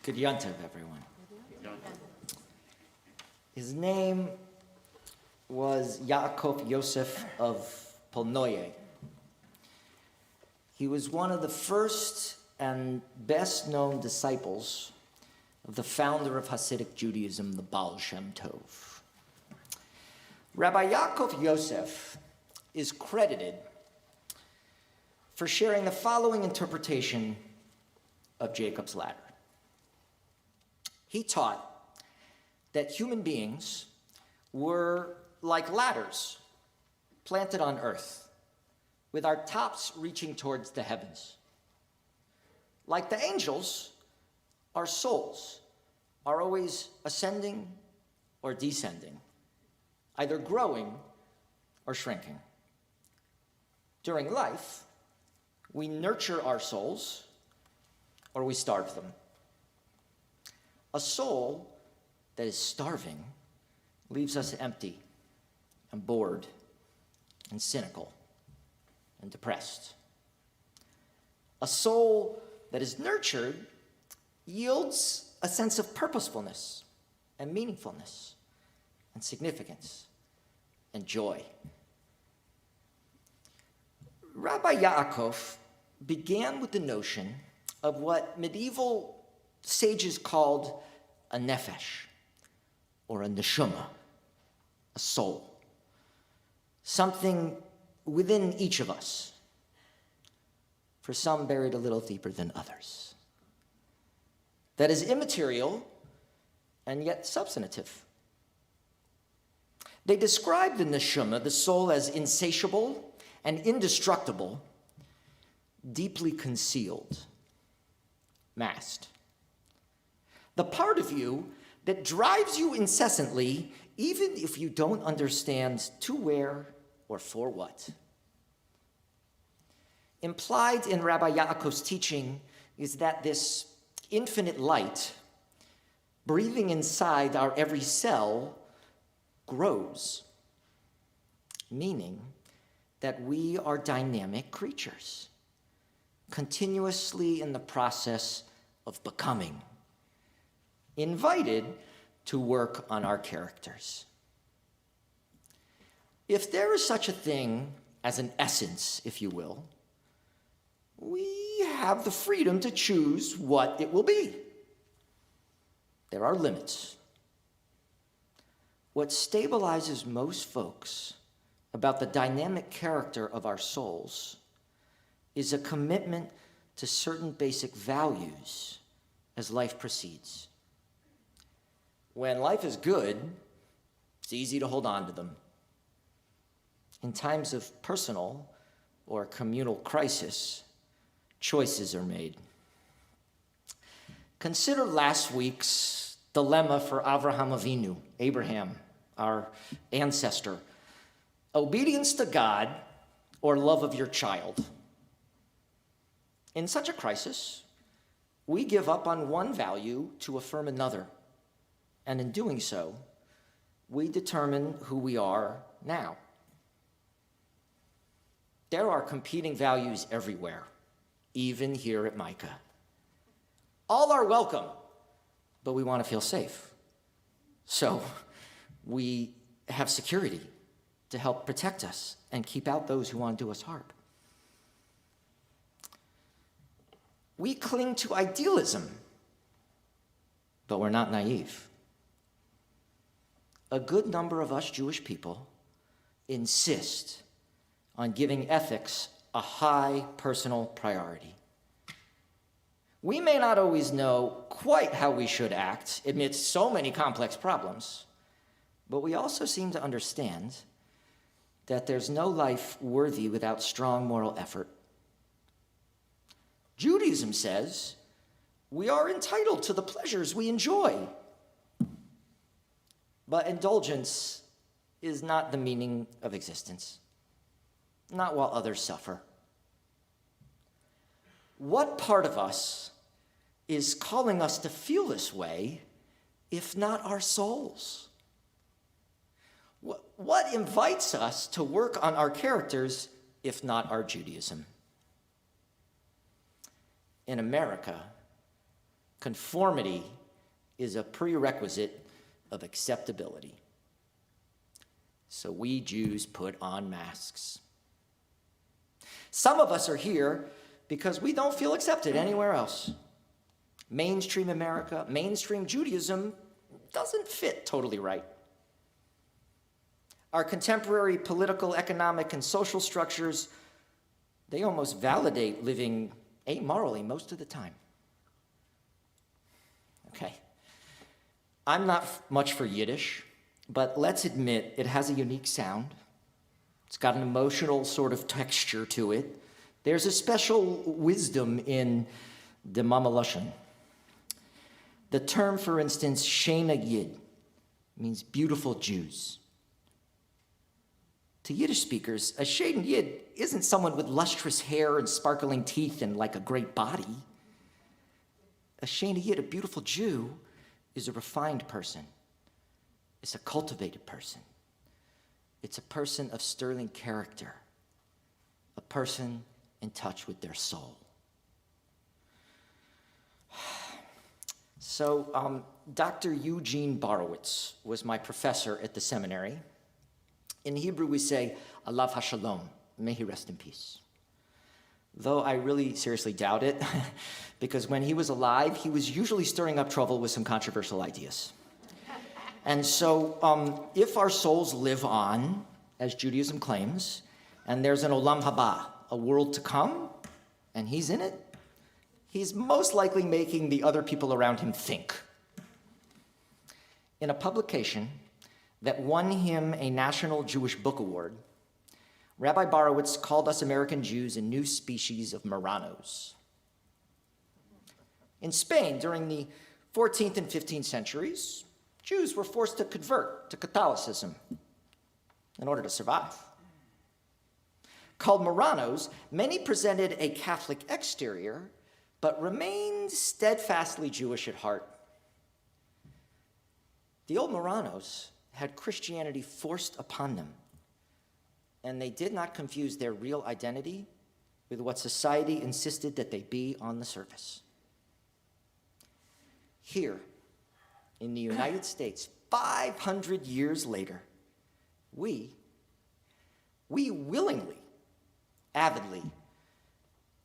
[SPEAKER 7] Good Yontiv, everyone. His name was Yaakov Yosef of Polnoye. He was one of the first and best-known disciples of the founder of Hasidic Judaism, the Baal Shem Tov. Rabbi Yaakov Yosef is credited for sharing the following interpretation of Jacob's ladder. He taught that human beings were like ladders planted on earth, with our tops reaching towards the heavens. Like the angels, our souls are always ascending or descending, either growing or shrinking. During life, we nurture our souls or we starve them. A soul that is starving leaves us empty and bored and cynical and depressed. A soul that is nurtured yields a sense of purposefulness and meaningfulness and significance and joy. Rabbi Yaakov began with the notion of what medieval sages called a nefesh, or a neshama, a soul, something within each of us, for some buried a little deeper than others, that is immaterial and yet substantive. They describe the neshama, the soul, as insatiable and indestructible, deeply concealed, masked. The part of you that drives you incessantly, even if you don't understand to where or for what. Implied in Rabbi Yaakov's teaching is that this infinite light, breathing inside our every cell, grows, meaning that we are dynamic creatures, continuously in the process of becoming, invited to work on our characters. If there is such a thing as an essence, if you will, we have the freedom to choose what it will be. There are limits. What stabilizes most folks about the dynamic character of our souls is a commitment to certain basic values as life proceeds. When life is good, it's easy to hold on to them. In times of personal or communal crisis, choices are made. Consider last week's dilemma for Avraham Avinu, Abraham, our ancestor. Obedience to God or love of your child. In such a crisis, we give up on one value to affirm another. And in doing so, we determine who we are now. There are competing values everywhere, even here at Micah. All are welcome, but we want to feel safe. So we have security to help protect us and keep out those who want to do us harm. We cling to idealism, but we're not naive. A good number of us Jewish people insist on giving ethics a high personal priority. We may not always know quite how we should act amidst so many complex problems, but we also seem to understand that there's no life worthy without strong moral effort. Judaism says we are entitled to the pleasures we enjoy. But indulgence is not the meaning of existence, not while others suffer. What part of us is calling us to feel this way, if not our souls? What invites us to work on our characters, if not our Judaism? In America, Conformity is a prerequisite of acceptability. So we Jews put on masks. Some of us are here because we don't feel accepted anywhere else. Mainstream America, mainstream Judaism doesn't fit totally right. Our contemporary political, economic, and social structures, they almost validate living amorally most of the time. Okay. I'm not much for Yiddish, but let's admit it has a unique sound. It's got an emotional sort of texture to it. There's a special wisdom in the Mama Lashon. The term, for instance, Shena Yid, means beautiful Jews. To Yiddish speakers, a Shena Yid isn't someone with lustrous hair and sparkling teeth and like a great body. A Shena Yid, a beautiful Jew, is a refined person. It's a cultivated person. It's a person of sterling character, a person in touch with their soul. So, Dr. Eugene Borowitz was my professor at the seminary. In Hebrew, we say, Alav HaShalom, may he rest in peace. Though I really seriously doubt it, because when he was alive, he was usually stirring up trouble with some controversial ideas. And so, if our souls live on, as Judaism claims, and there's an Olam Haba, a world to come, and he's in it, he's most likely making the other people around him think. In a publication that won him a National Jewish Book Award, Rabbi Borowitz called us American Jews a new species of Marranos. In Spain, during the 14th and 15th centuries, Jews were forced to convert to Catholicism in order to survive. Called Marranos, many presented a Catholic exterior, but remained steadfastly Jewish at heart. The old Marranos had Christianity forced upon them, and they did not confuse their real identity with what society insisted that they be on the surface. Here, in the United States, 500 years later, we willingly, avidly,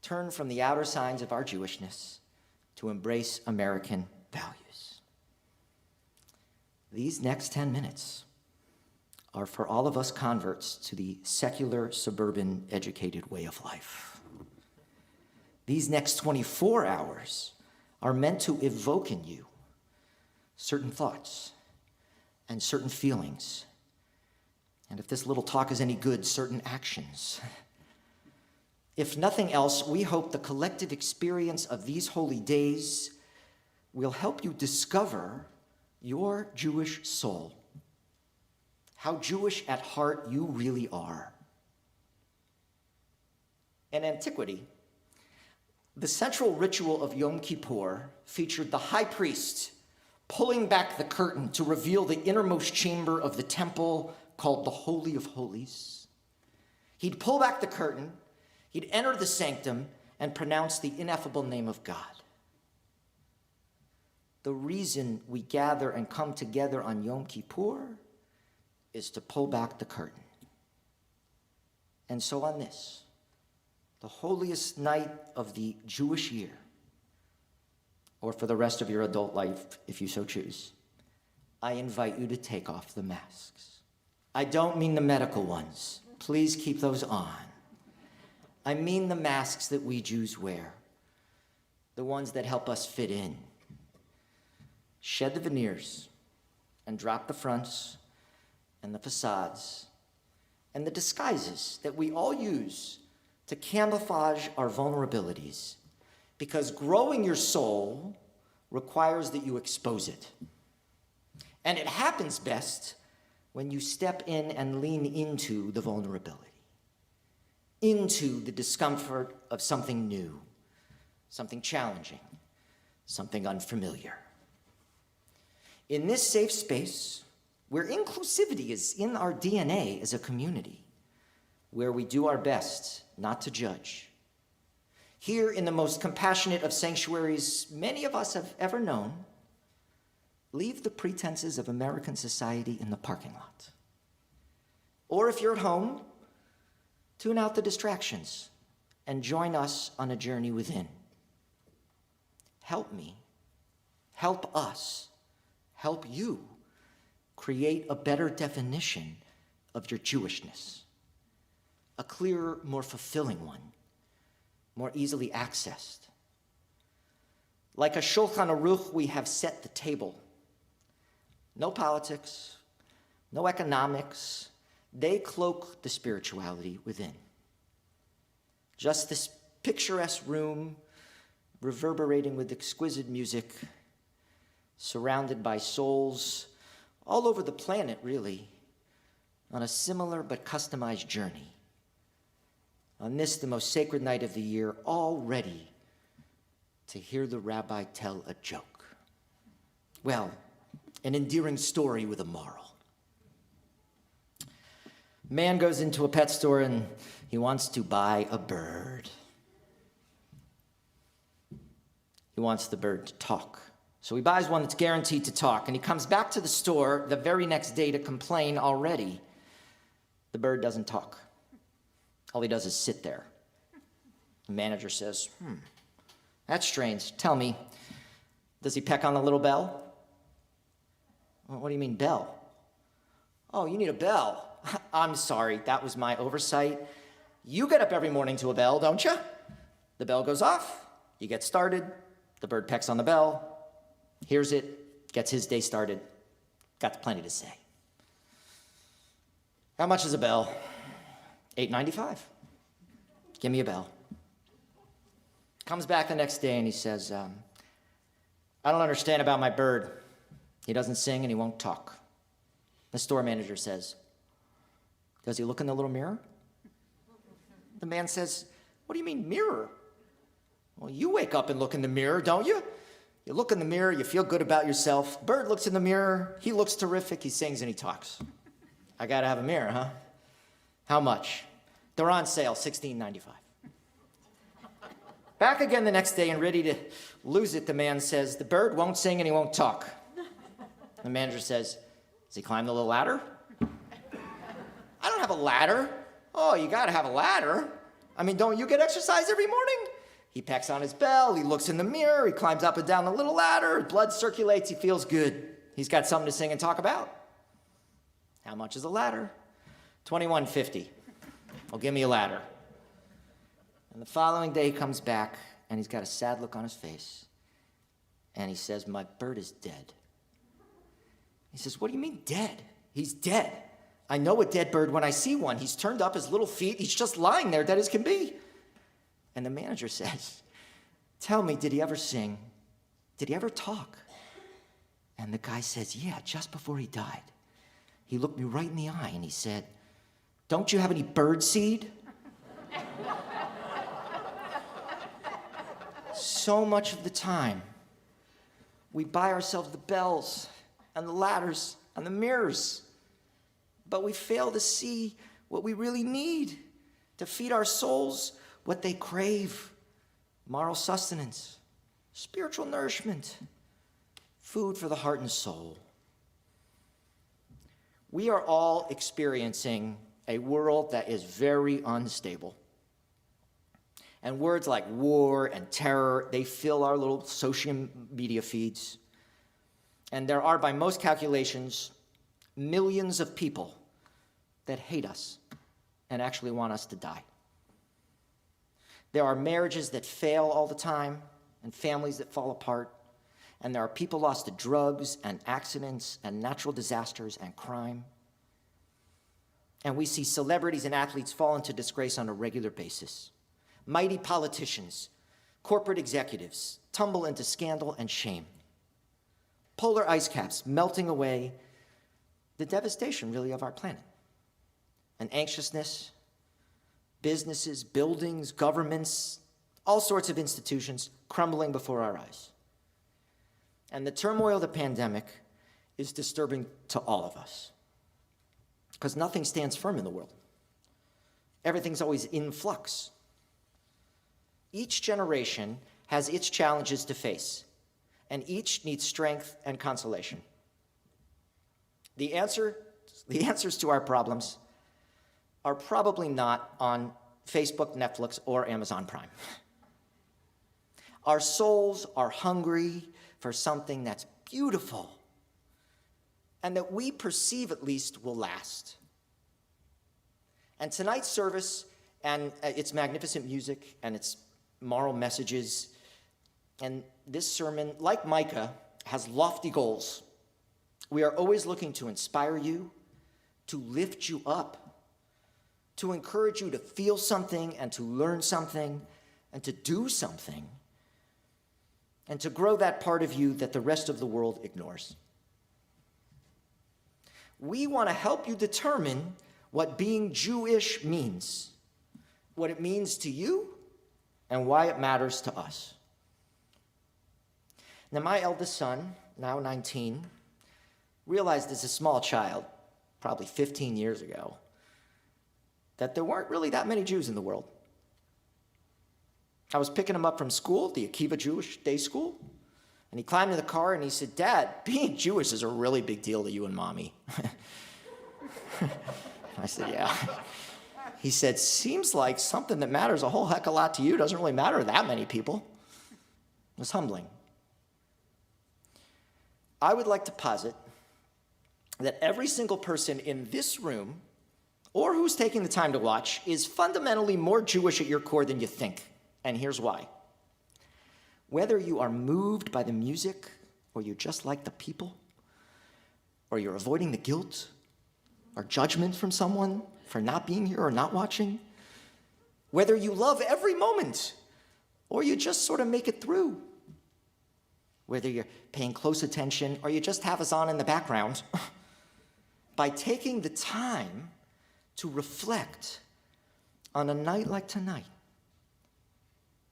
[SPEAKER 7] turn from the outer signs of our Jewishness to embrace American values. These next 10 minutes are for all of us converts to the secular, suburban, educated way of life. These next 24 hours are meant to evoke in you certain thoughts and certain feelings, and if this little talk is any good, certain actions. If nothing else, we hope the collective experience of these holy days will help you discover your Jewish soul, how Jewish at heart you really are. In antiquity, the central ritual of Yom Kippur featured the high priest pulling back the curtain to reveal the innermost chamber of the temple called the Holy of Holies. He'd pull back the curtain, he'd enter the sanctum and pronounce the ineffable name of God. The reason we gather and come together on Yom Kippur is to pull back the curtain. And so on this, the holiest night of the Jewish year, or for the rest of your adult life, if you so choose, I invite you to take off the masks. I don't mean the medical ones. Please keep those on. I mean the masks that we Jews wear, the ones that help us fit in. Shed the veneers and drop the fronts and the facades and the disguises that we all use to camouflage our vulnerabilities, because growing your soul requires that you expose it. And it happens best when you step in and lean into the vulnerability, into the discomfort of something new, something challenging, something unfamiliar. In this safe space, where inclusivity is in our DNA as a community, where we do our best not to judge, here in the most compassionate of sanctuaries many of us have ever known, leave the pretenses of American society in the parking lot. Or if you're at home, tune out the distractions and join us on a journey within. Help me, help us, help you create a better definition of your Jewishness, a clearer, more fulfilling one, more easily accessed. Like a Shulchan Aruch, we have set the table. No politics, no economics. They cloak the spirituality within. Just this picturesque room reverberating with exquisite music, surrounded by souls all over the planet, really, on a similar but customized journey. On this, the most sacred night of the year, all ready to hear the rabbi tell a joke. Well, an endearing story with a moral. Man goes into a pet store and he wants to buy a bird. He wants the bird to talk. So he buys one that's guaranteed to talk, and he comes back to the store the very next day to complain already. The bird doesn't talk. All he does is sit there. The manager says, that's strange. Tell me, does he peck on the little bell? Well, what do you mean, bell? Oh, you need a bell. I'm sorry, that was my oversight. You get up every morning to a bell, don't you? The bell goes off, you get started, the bird pecks on the bell, hears it, gets his day started, got plenty to say. How much is a bell? $8.95. Give me a bell. Comes back the next day and he says, I don't understand about my bird. He doesn't sing and he won't talk. The store manager says, does he look in the little mirror? The man says, what do you mean mirror? Well, you wake up and look in the mirror, don't you? You look in the mirror, you feel good about yourself. Bird looks in the mirror, he looks terrific, he sings and he talks. I gotta have a mirror, huh? How much? They're on sale, $16.95. Back again the next day and ready to lose it, the man says, the bird won't sing and he won't talk. The manager says, does he climb the little ladder? I don't have a ladder. Oh, you gotta have a ladder. I mean, don't you get exercise every morning? He pecks on his bell, he looks in the mirror, he climbs up and down the little ladder, blood circulates, he feels good. He's got something to sing and talk about. How much is a ladder? $21.50. Well, give me a ladder. And the following day he comes back and he's got a sad look on his face. And he says, my bird is dead. He says, what do you mean dead? He's dead. I know a dead bird when I see one. He's turned up his little feet. He's just lying there, dead as can be. And the manager says, tell me, did he ever sing? Did he ever talk? And the guy says, yeah, just before he died. He looked me right in the eye and he said, don't you have any bird seed? So much of the time, we buy ourselves the bells and the ladders and the mirrors, but we fail to see what we really need to feed our souls what they crave: moral sustenance, spiritual nourishment, food for the heart and soul. We are all experiencing a world that is very unstable. And words like war and terror, they fill our little social media feeds. And there are, by most calculations, millions of people that hate us and actually want us to die. There are marriages that fail all the time and families that fall apart. And there are people lost to drugs and accidents and natural disasters and crime. And we see celebrities and athletes fall into disgrace on a regular basis. Mighty politicians, corporate executives tumble into scandal and shame. Polar ice caps melting away the devastation, really, of our planet. And anxiousness, businesses, buildings, governments, all sorts of institutions crumbling before our eyes. And the turmoil of the pandemic is disturbing to all of us, because nothing stands firm in the world. Everything's always in flux. Each generation has its challenges to face, and each needs strength and consolation. The answers to our problems are probably not on Facebook, Netflix, or Amazon Prime. Our souls are hungry for something that's beautiful and that we perceive at least will last. And tonight's service and its magnificent music and its moral messages, and this sermon, like Micah, has lofty goals. We are always looking to inspire you, to lift you up, to encourage you to feel something and to learn something and to do something, and to grow that part of you that the rest of the world ignores. We want to help you determine what being Jewish means, what it means to you, and why it matters to us. Now, my eldest son, now 19, realized as a small child, probably 15 years ago, that there weren't really that many Jews in the world. I was picking him up from school, the Akiva Jewish Day School, and he climbed in the car and he said, "Dad, being Jewish is a really big deal to you and Mommy." I said, "Yeah." He said, "Seems like something that matters a whole heck of a lot to you doesn't really matter to that many people." It was humbling. I would like to posit that every single person in this room, or who's taking the time to watch, is fundamentally more Jewish at your core than you think. And here's why. Whether you are moved by the music, or you just like the people, or you're avoiding the guilt or judgment from someone for not being here or not watching, whether you love every moment, or you just sort of make it through, whether you're paying close attention or you just have us on in the background, by taking the time to reflect on a night like tonight,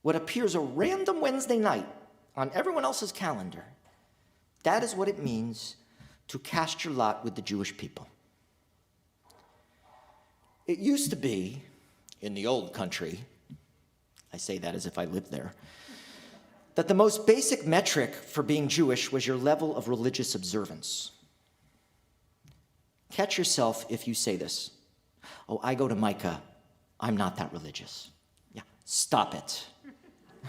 [SPEAKER 7] what appears a random Wednesday night on everyone else's calendar, that is what it means to cast your lot with the Jewish people. It used to be, in the old country, I say that as if I lived there, that the most basic metric for being Jewish was your level of religious observance. Catch yourself if you say this. "Oh, I go to Micah. I'm not that religious." Yeah, stop it.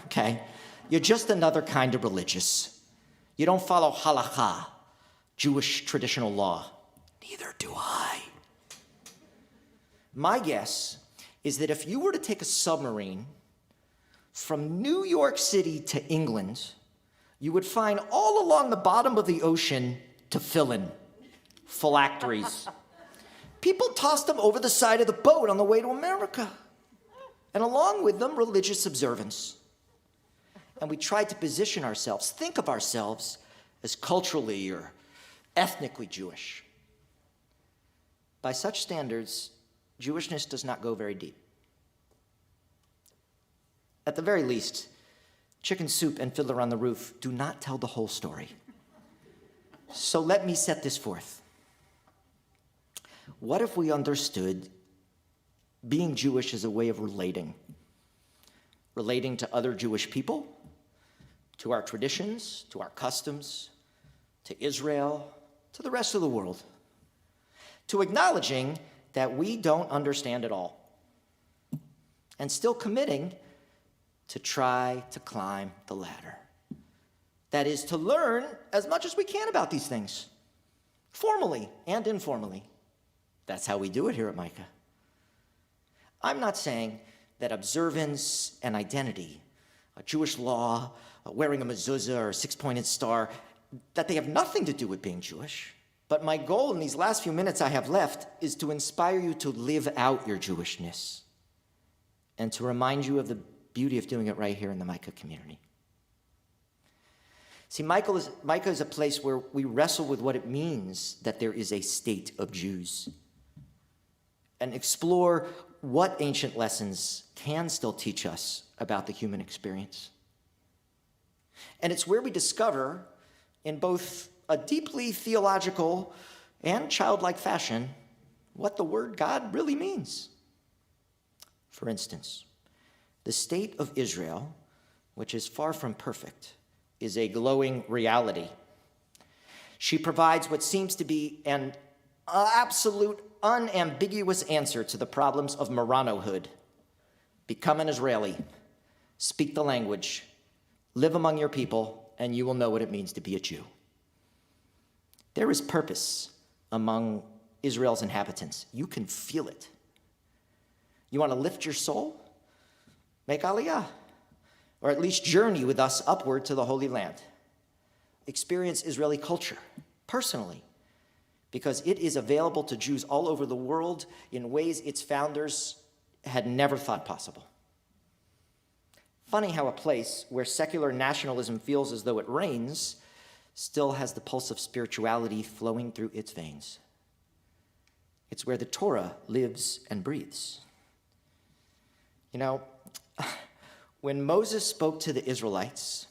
[SPEAKER 7] Okay? You're just another kind of religious. You don't follow halakha, Jewish traditional law. Neither do I. My guess is that if you were to take a submarine from New York City to England, you would find all along the bottom of the ocean tefillin, phylacteries. People tossed them over the side of the boat on the way to America, and along with them, religious observance. And we tried to position ourselves, think of ourselves as culturally or ethnically Jewish. By such standards, Jewishness does not go very deep. At the very least, chicken soup and Fiddler on the Roof do not tell the whole story. So let me set this forth. What if we understood being Jewish as a way of relating to other Jewish people, to our traditions, to our customs, to Israel, to the rest of the world, to acknowledging that we don't understand it all, and still committing to try to climb the ladder. That is, to learn as much as we can about these things, formally and informally. That's how we do it here at Micah. I'm not saying that observance and identity, a Jewish law, wearing a mezuzah or a six-pointed star, that they have nothing to do with being Jewish. But my goal in these last few minutes I have left is to inspire you to live out your Jewishness and to remind you of the beauty of doing it right here in the Micah community. See, Micah is a place where we wrestle with what it means that there is a state of Jews and explore what ancient lessons can still teach us about the human experience. And it's where we discover, in both a deeply theological and childlike fashion, what the word God really means. For instance, The state of Israel, which is far from perfect, is a glowing reality. She provides what seems to be an absolute, unambiguous answer to the problems of Maranohood. Become an Israeli, speak the language, live among your people, and you will know what it means to be a Jew. There is purpose among Israel's inhabitants. You can feel it. You want to lift your soul? Make Aliyah, or at least journey with us upward to the Holy Land. Experience Israeli culture personally, because it is available to Jews all over the world in ways its founders had never thought possible. Funny how a place where secular nationalism feels as though it reigns still has the pulse of spirituality flowing through its veins. It's where the Torah lives and breathes. You know, when Moses spoke to the Israelites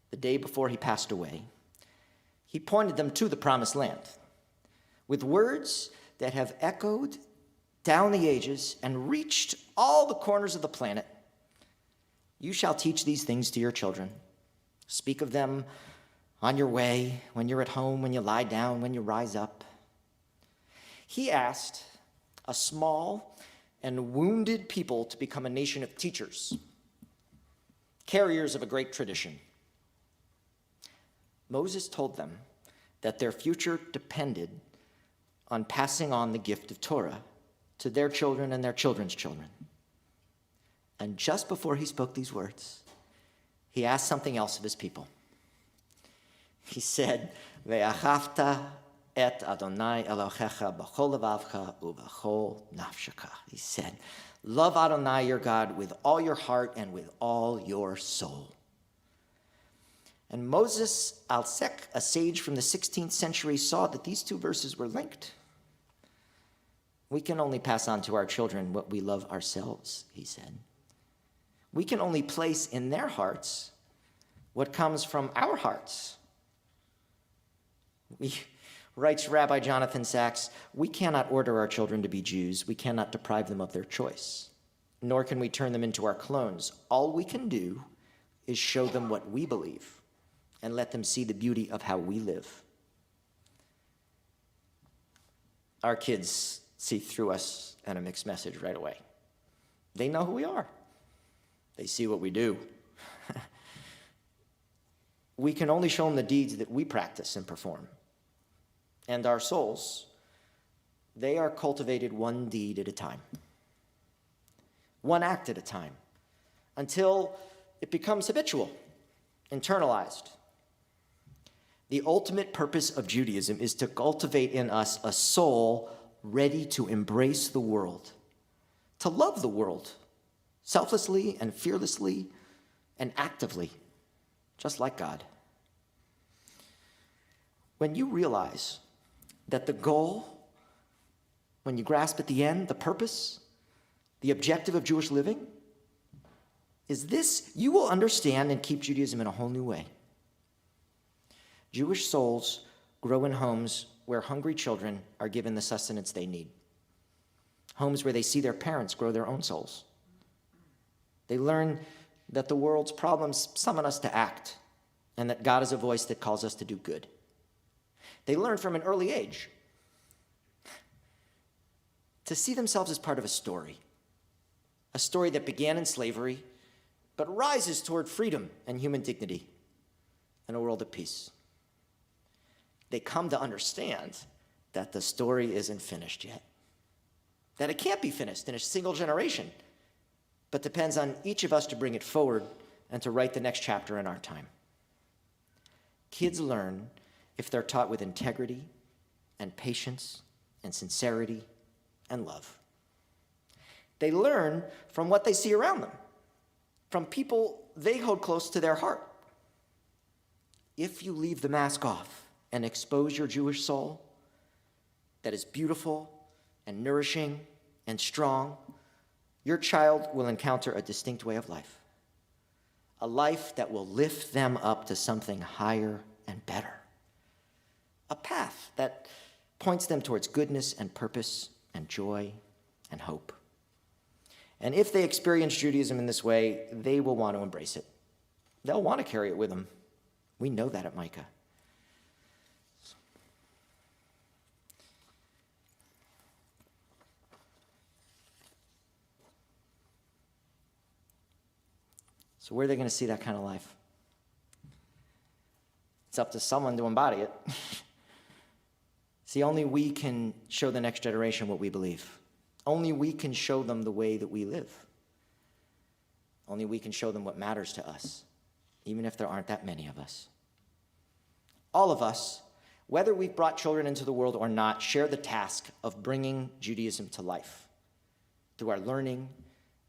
[SPEAKER 7] the day before he passed away, he pointed them to the promised land with words that have echoed down the ages and reached all the corners of the planet. You shall teach these things to your children. Speak of them on your way, when you're at home, when you lie down, when you rise up. He asked a small and wounded people to become a nation of teachers, carriers of a great tradition. Moses told them that their future depended on passing on the gift of Torah to their children and their children's children. And just before he spoke these words, he asked something else of his people. He said, "Ve'achavta et Adonai Elohecha b'chol levavcha u'b'chol nafsheka." He said, love Adonai your God with all your heart and with all your soul. And Moses Alsek, a sage from the 16th century, saw that these two verses were linked. We can only pass on to our children what we love ourselves, he said. We can only place in their hearts what comes from our hearts. Writes Rabbi Jonathan Sachs, we cannot order our children to be Jews. We cannot deprive them of their choice, nor can we turn them into our clones. All we can do is show them what we believe and let them see the beauty of how we live. Our kids see through us and a mixed message right away. They know who we are. They see what we do. We can only show them the deeds that we practice and perform. And our souls, they are cultivated one deed at a time, one act at a time, until it becomes habitual, internalized. The ultimate purpose of Judaism is to cultivate in us a soul ready to embrace the world, to love the world, selflessly and fearlessly and actively, just like God. When you realize that the goal, when you grasp at the end, the purpose, the objective of Jewish living, is this, you will understand and keep Judaism in a whole new way. Jewish souls grow in homes where hungry children are given the sustenance they need. Homes where they see their parents grow their own souls. They learn that the world's problems summon us to act, and that God is a voice that calls us to do good. They learn from an early age to see themselves as part of a story that began in slavery, but rises toward freedom and human dignity and a world of peace. They come to understand that the story isn't finished yet, that it can't be finished in a single generation, but depends on each of us to bring it forward and to write the next chapter in our time. Kids learn if they're taught with integrity and patience and sincerity and love. They learn from what they see around them, from people they hold close to their heart. If you leave the mask off and expose your Jewish soul that is beautiful and nourishing and strong, your child will encounter a distinct way of life, a life that will lift them up to something higher and better, a path that points them towards goodness and purpose and joy and hope. And if they experience Judaism in this way, they will want to embrace it. They'll want to carry it with them. We know that at Micah. So where are they going to see that kind of life? It's up to someone to embody it. See, only we can show the next generation what we believe. Only we can show them the way that we live. Only we can show them what matters to us, even if there aren't that many of us. All of us, whether we've brought children into the world or not, share the task of bringing Judaism to life through our learning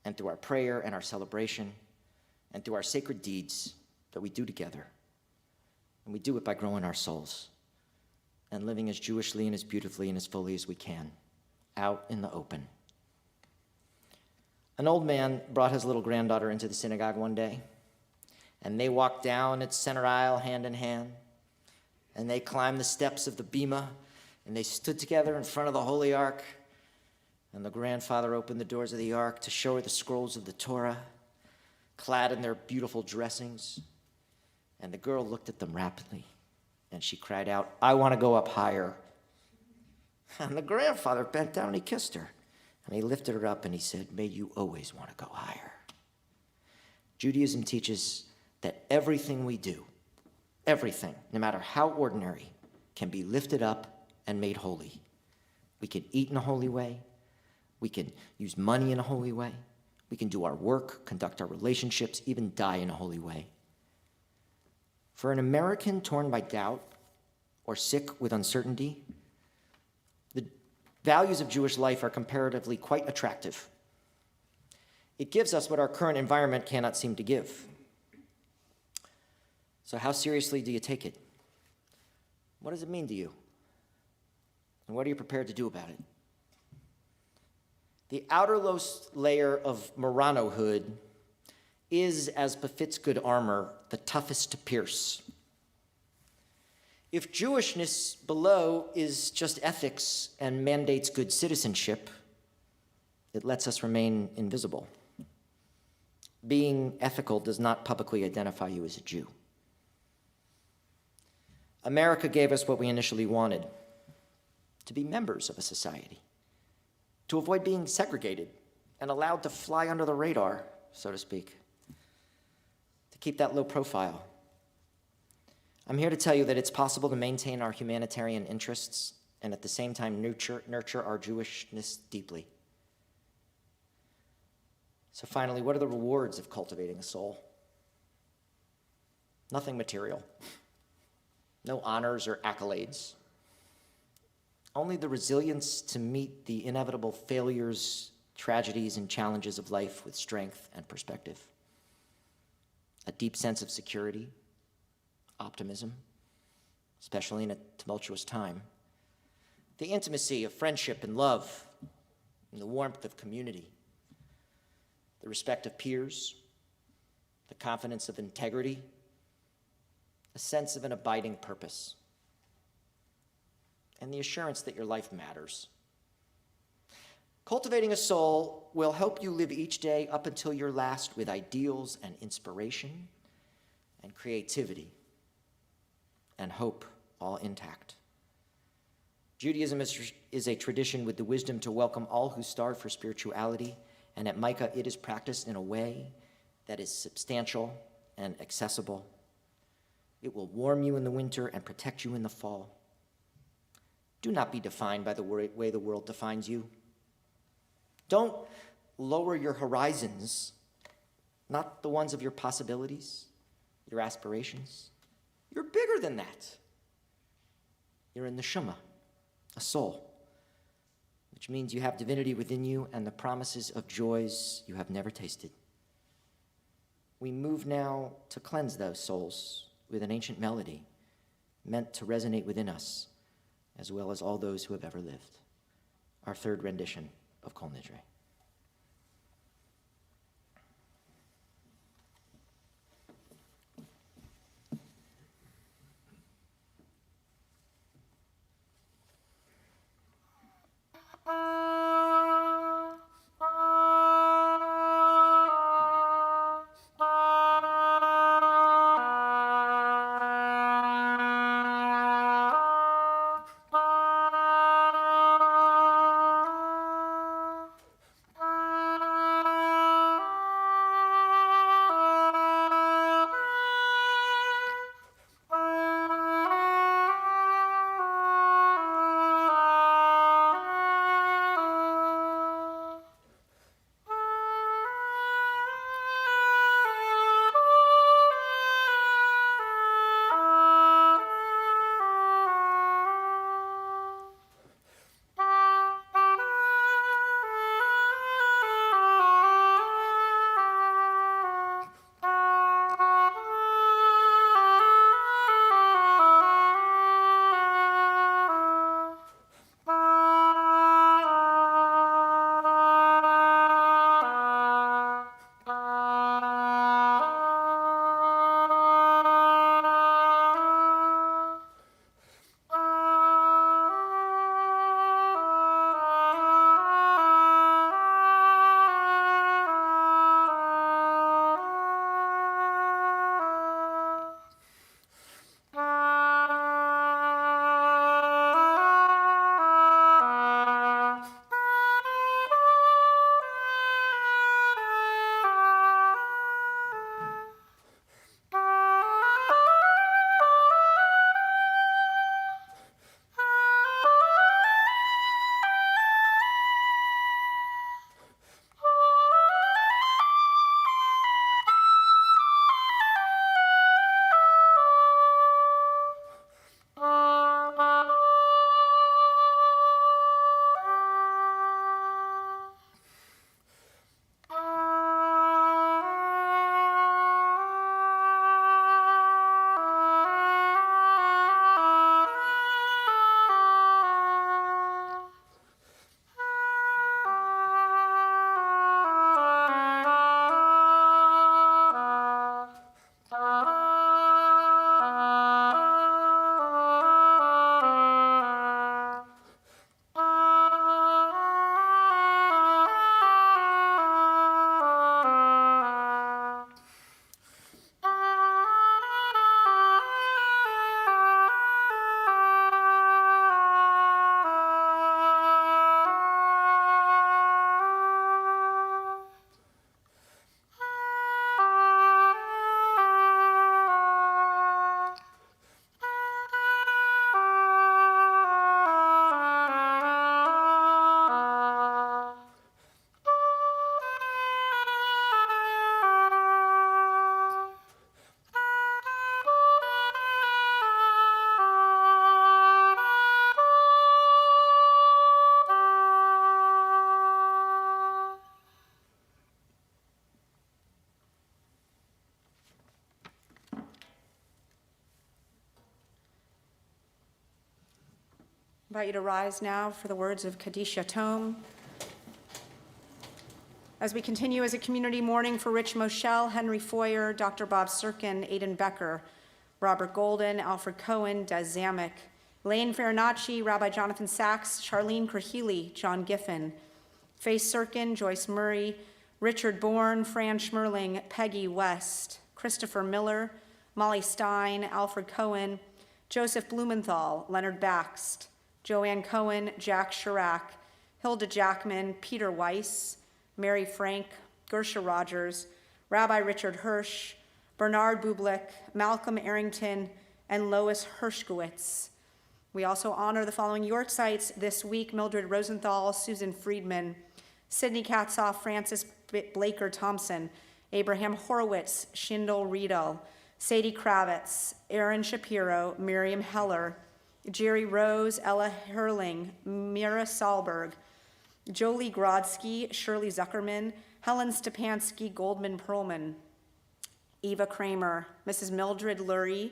[SPEAKER 7] and through our prayer and our celebration and through our sacred deeds that we do together. And we do it by growing our souls and living as Jewishly and as beautifully and as fully as we can, out in the open. An old man brought his little granddaughter into the synagogue one day, and they walked down its center aisle hand in hand, and they climbed the steps of the bima, and they stood together in front of the Holy Ark, and the grandfather opened the doors of the Ark to show her the scrolls of the Torah, clad in their beautiful dressings. And the girl looked at them rapidly, and she cried out, "I want to go up higher." And the grandfather bent down and he kissed her, and he lifted her up and he said, "May you always want to go higher." Judaism teaches that everything we do, everything, no matter how ordinary, can be lifted up and made holy. We can eat in a holy way. We can use money in a holy way. We can do our work, conduct our relationships, even die in a holy way. For an American torn by doubt or sick with uncertainty, the values of Jewish life are comparatively quite attractive. It gives us what our current environment cannot seem to give. So how seriously do you take it? What does it mean to you? And what are you prepared to do about it? The outermost layer of Maranohood is, as befits good armor, the toughest to pierce. If Jewishness below is just ethics and mandates good citizenship, it lets us remain invisible. Being ethical does not publicly identify you as a Jew. America gave us what we initially wanted, to be members of a society, to avoid being segregated and allowed to fly under the radar, so to speak, to keep that low profile. I'm here to tell you that it's possible to maintain our humanitarian interests and at the same time nurture our Jewishness deeply. So finally, what are the rewards of cultivating a soul? Nothing material. No honors or accolades. Only the resilience to meet the inevitable failures, tragedies, and challenges of life with strength and perspective. A deep sense of security, optimism, especially in a tumultuous time. The intimacy of friendship and love, and the warmth of community. The respect of peers, the confidence of integrity, a sense of an abiding purpose, and the assurance that your life matters. Cultivating a soul will help you live each day up until your last with ideals and inspiration and creativity and hope all intact. Judaism is a tradition with the wisdom to welcome all who starve for spirituality, and at Micah it is practiced in a way that is substantial and accessible. It will warm you in the winter and protect you in the fall. Do not be defined by the way the world defines you. Don't lower your horizons, not the ones of your possibilities, your aspirations. You're bigger than that. You're in the Neshama, a soul, which means you have divinity within you and the promises of joys you have never tasted. We move now to cleanse those souls with an ancient melody meant to resonate within us, as well as all those who have ever lived. Our third rendition of Kol Nidre.
[SPEAKER 4] invite you to rise now for the words of Kaddish Yatom. As we continue as a community mourning for Rich Moschel, Henry Foyer, Dr. Bob Sirkin, Aidan Becker, Robert Golden, Alfred Cohen, Des Zamek, Lane Farinacci, Rabbi Jonathan Sachs, Charlene Krahili, John Giffen, Faye Sirkin, Joyce Murray, Richard Bourne, Fran Schmerling, Peggy West, Christopher Miller, Molly Stein, Alfred Cohen, Joseph Blumenthal, Leonard Baxt, Joanne Cohen, Jack Chirac, Hilda Jackman, Peter Weiss, Mary Frank, Gersha Rogers, Rabbi Richard Hirsch, Bernard Bublik, Malcolm Arrington, and Lois Hershkowitz. We also honor the following Yorksites this week: Mildred Rosenthal, Susan Friedman, Sidney Katzoff, Francis Blaker Thompson, Abraham Horowitz, Shindle Riedel, Sadie Kravitz, Aaron Shapiro, Miriam Heller, Jerry Rose, Ella Herling, Mira Salberg, Jolie Grodsky, Shirley Zuckerman, Helen Stepansky, Goldman Perlman, Eva Kramer, Mrs. Mildred Lurie,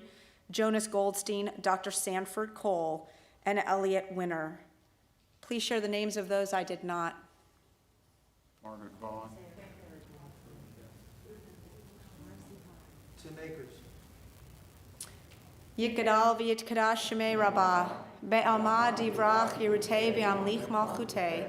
[SPEAKER 4] Jonas Goldstein, Dr. Sanford Cole, and Elliot Winner. Please share the names of those I did not.
[SPEAKER 8] Margaret Vaughn.
[SPEAKER 1] Tim Akers.
[SPEAKER 4] Yikadal v'yitkadash shemei rabbah, be'alma divrach yirutei v'amlich malchutei,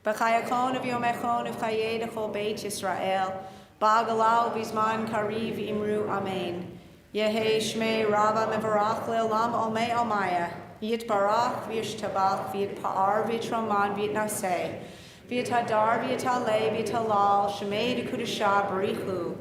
[SPEAKER 4] b'chayakon v'yomechon v'chayei d'chol beit Yisrael, ba'agalau v'zman kariv imru amen. Yehei shmei rabba mevarach le'olam olmei almaya, yitbarach v'yishtabach v'yitpa'ar v'yitroman v'yitnaseh, v'yitadar v'yitaleh v'yitalal shemei d'kudashah barichu,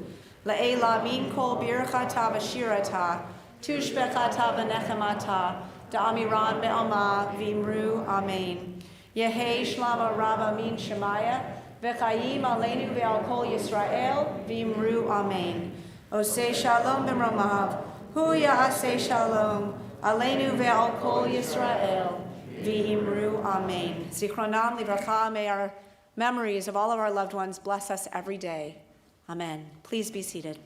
[SPEAKER 4] le'ela min kol birchata v'shirata, tushbechata v'nechemata, da'amiran be'alma v'imru amen. Yehei shlama rabba min shemaya, v'chayim aleinu ve'al kol Yisrael v'imru amen. Osei shalom b'mromav, hu ya'asei shalom, aleinu ve'al kol Yisrael v'imru amen. Zichronam livracha, may our memories of all of our loved ones bless us every day. Amen. Please be seated.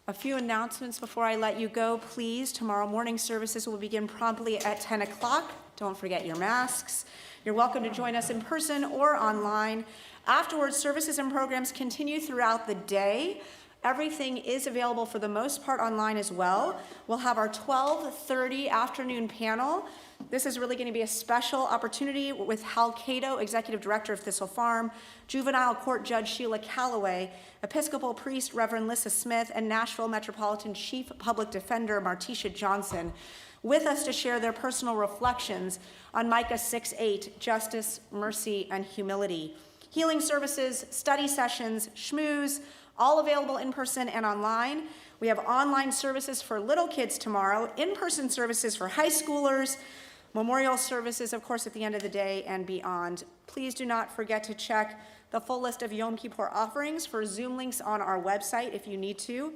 [SPEAKER 4] A few announcements before I let you go, please. Tomorrow morning services will begin promptly at 10 o'clock. Don't forget your masks. You're welcome to join us in person or online. Afterwards, services and programs continue throughout the day. Everything is available for the most part online as well. We'll have our 12:30 afternoon panel. This is really going to be a special opportunity with Hal Cato, Executive Director of Thistle Farm, Juvenile Court Judge Sheila Calloway, Episcopal Priest Reverend Lissa Smith, and Nashville Metropolitan Chief Public Defender Martisha Johnson, with us to share their personal reflections on Micah 6:8, justice, mercy, and humility. Healing services, study sessions, schmooze, all available in person and online. We have online services for little kids tomorrow, in-person services for high schoolers, memorial services, of course, at the end of the day and beyond. Please do not forget to check the full list of Yom Kippur offerings for Zoom links on our website if you need to.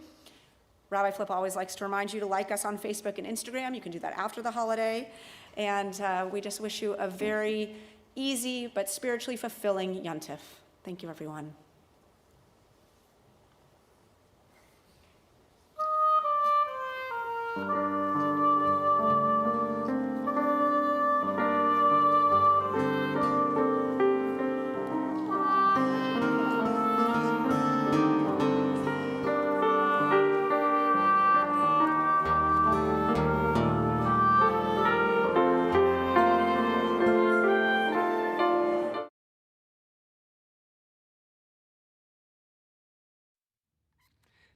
[SPEAKER 4] Rabbi Flip always likes to remind you to like us on Facebook and Instagram. You can do that after the holiday. And we just wish you a very easy but spiritually fulfilling Yontif. Thank you, everyone.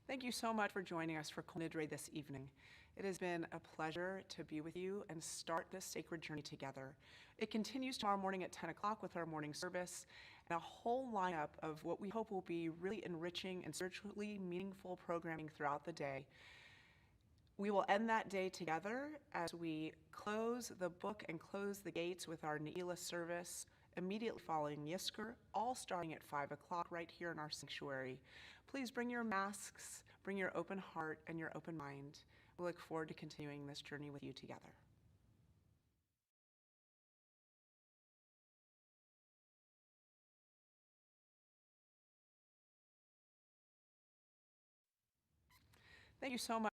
[SPEAKER 9] Thank you so much for joining us for Kol Nidre this evening. It has been a pleasure to be with you and start this sacred journey together. It continues tomorrow morning at 10 o'clock with our morning service and a whole lineup of what we hope will be really enriching and spiritually meaningful programming throughout the day. We will end that day together as we close the book and close the gates with our Ne'ilah service immediately following Yizkor, all starting at 5 o'clock right here in our sanctuary. Please bring your masks, bring your open heart and your open mind. We look forward to continuing this journey with you together. Thank you so much.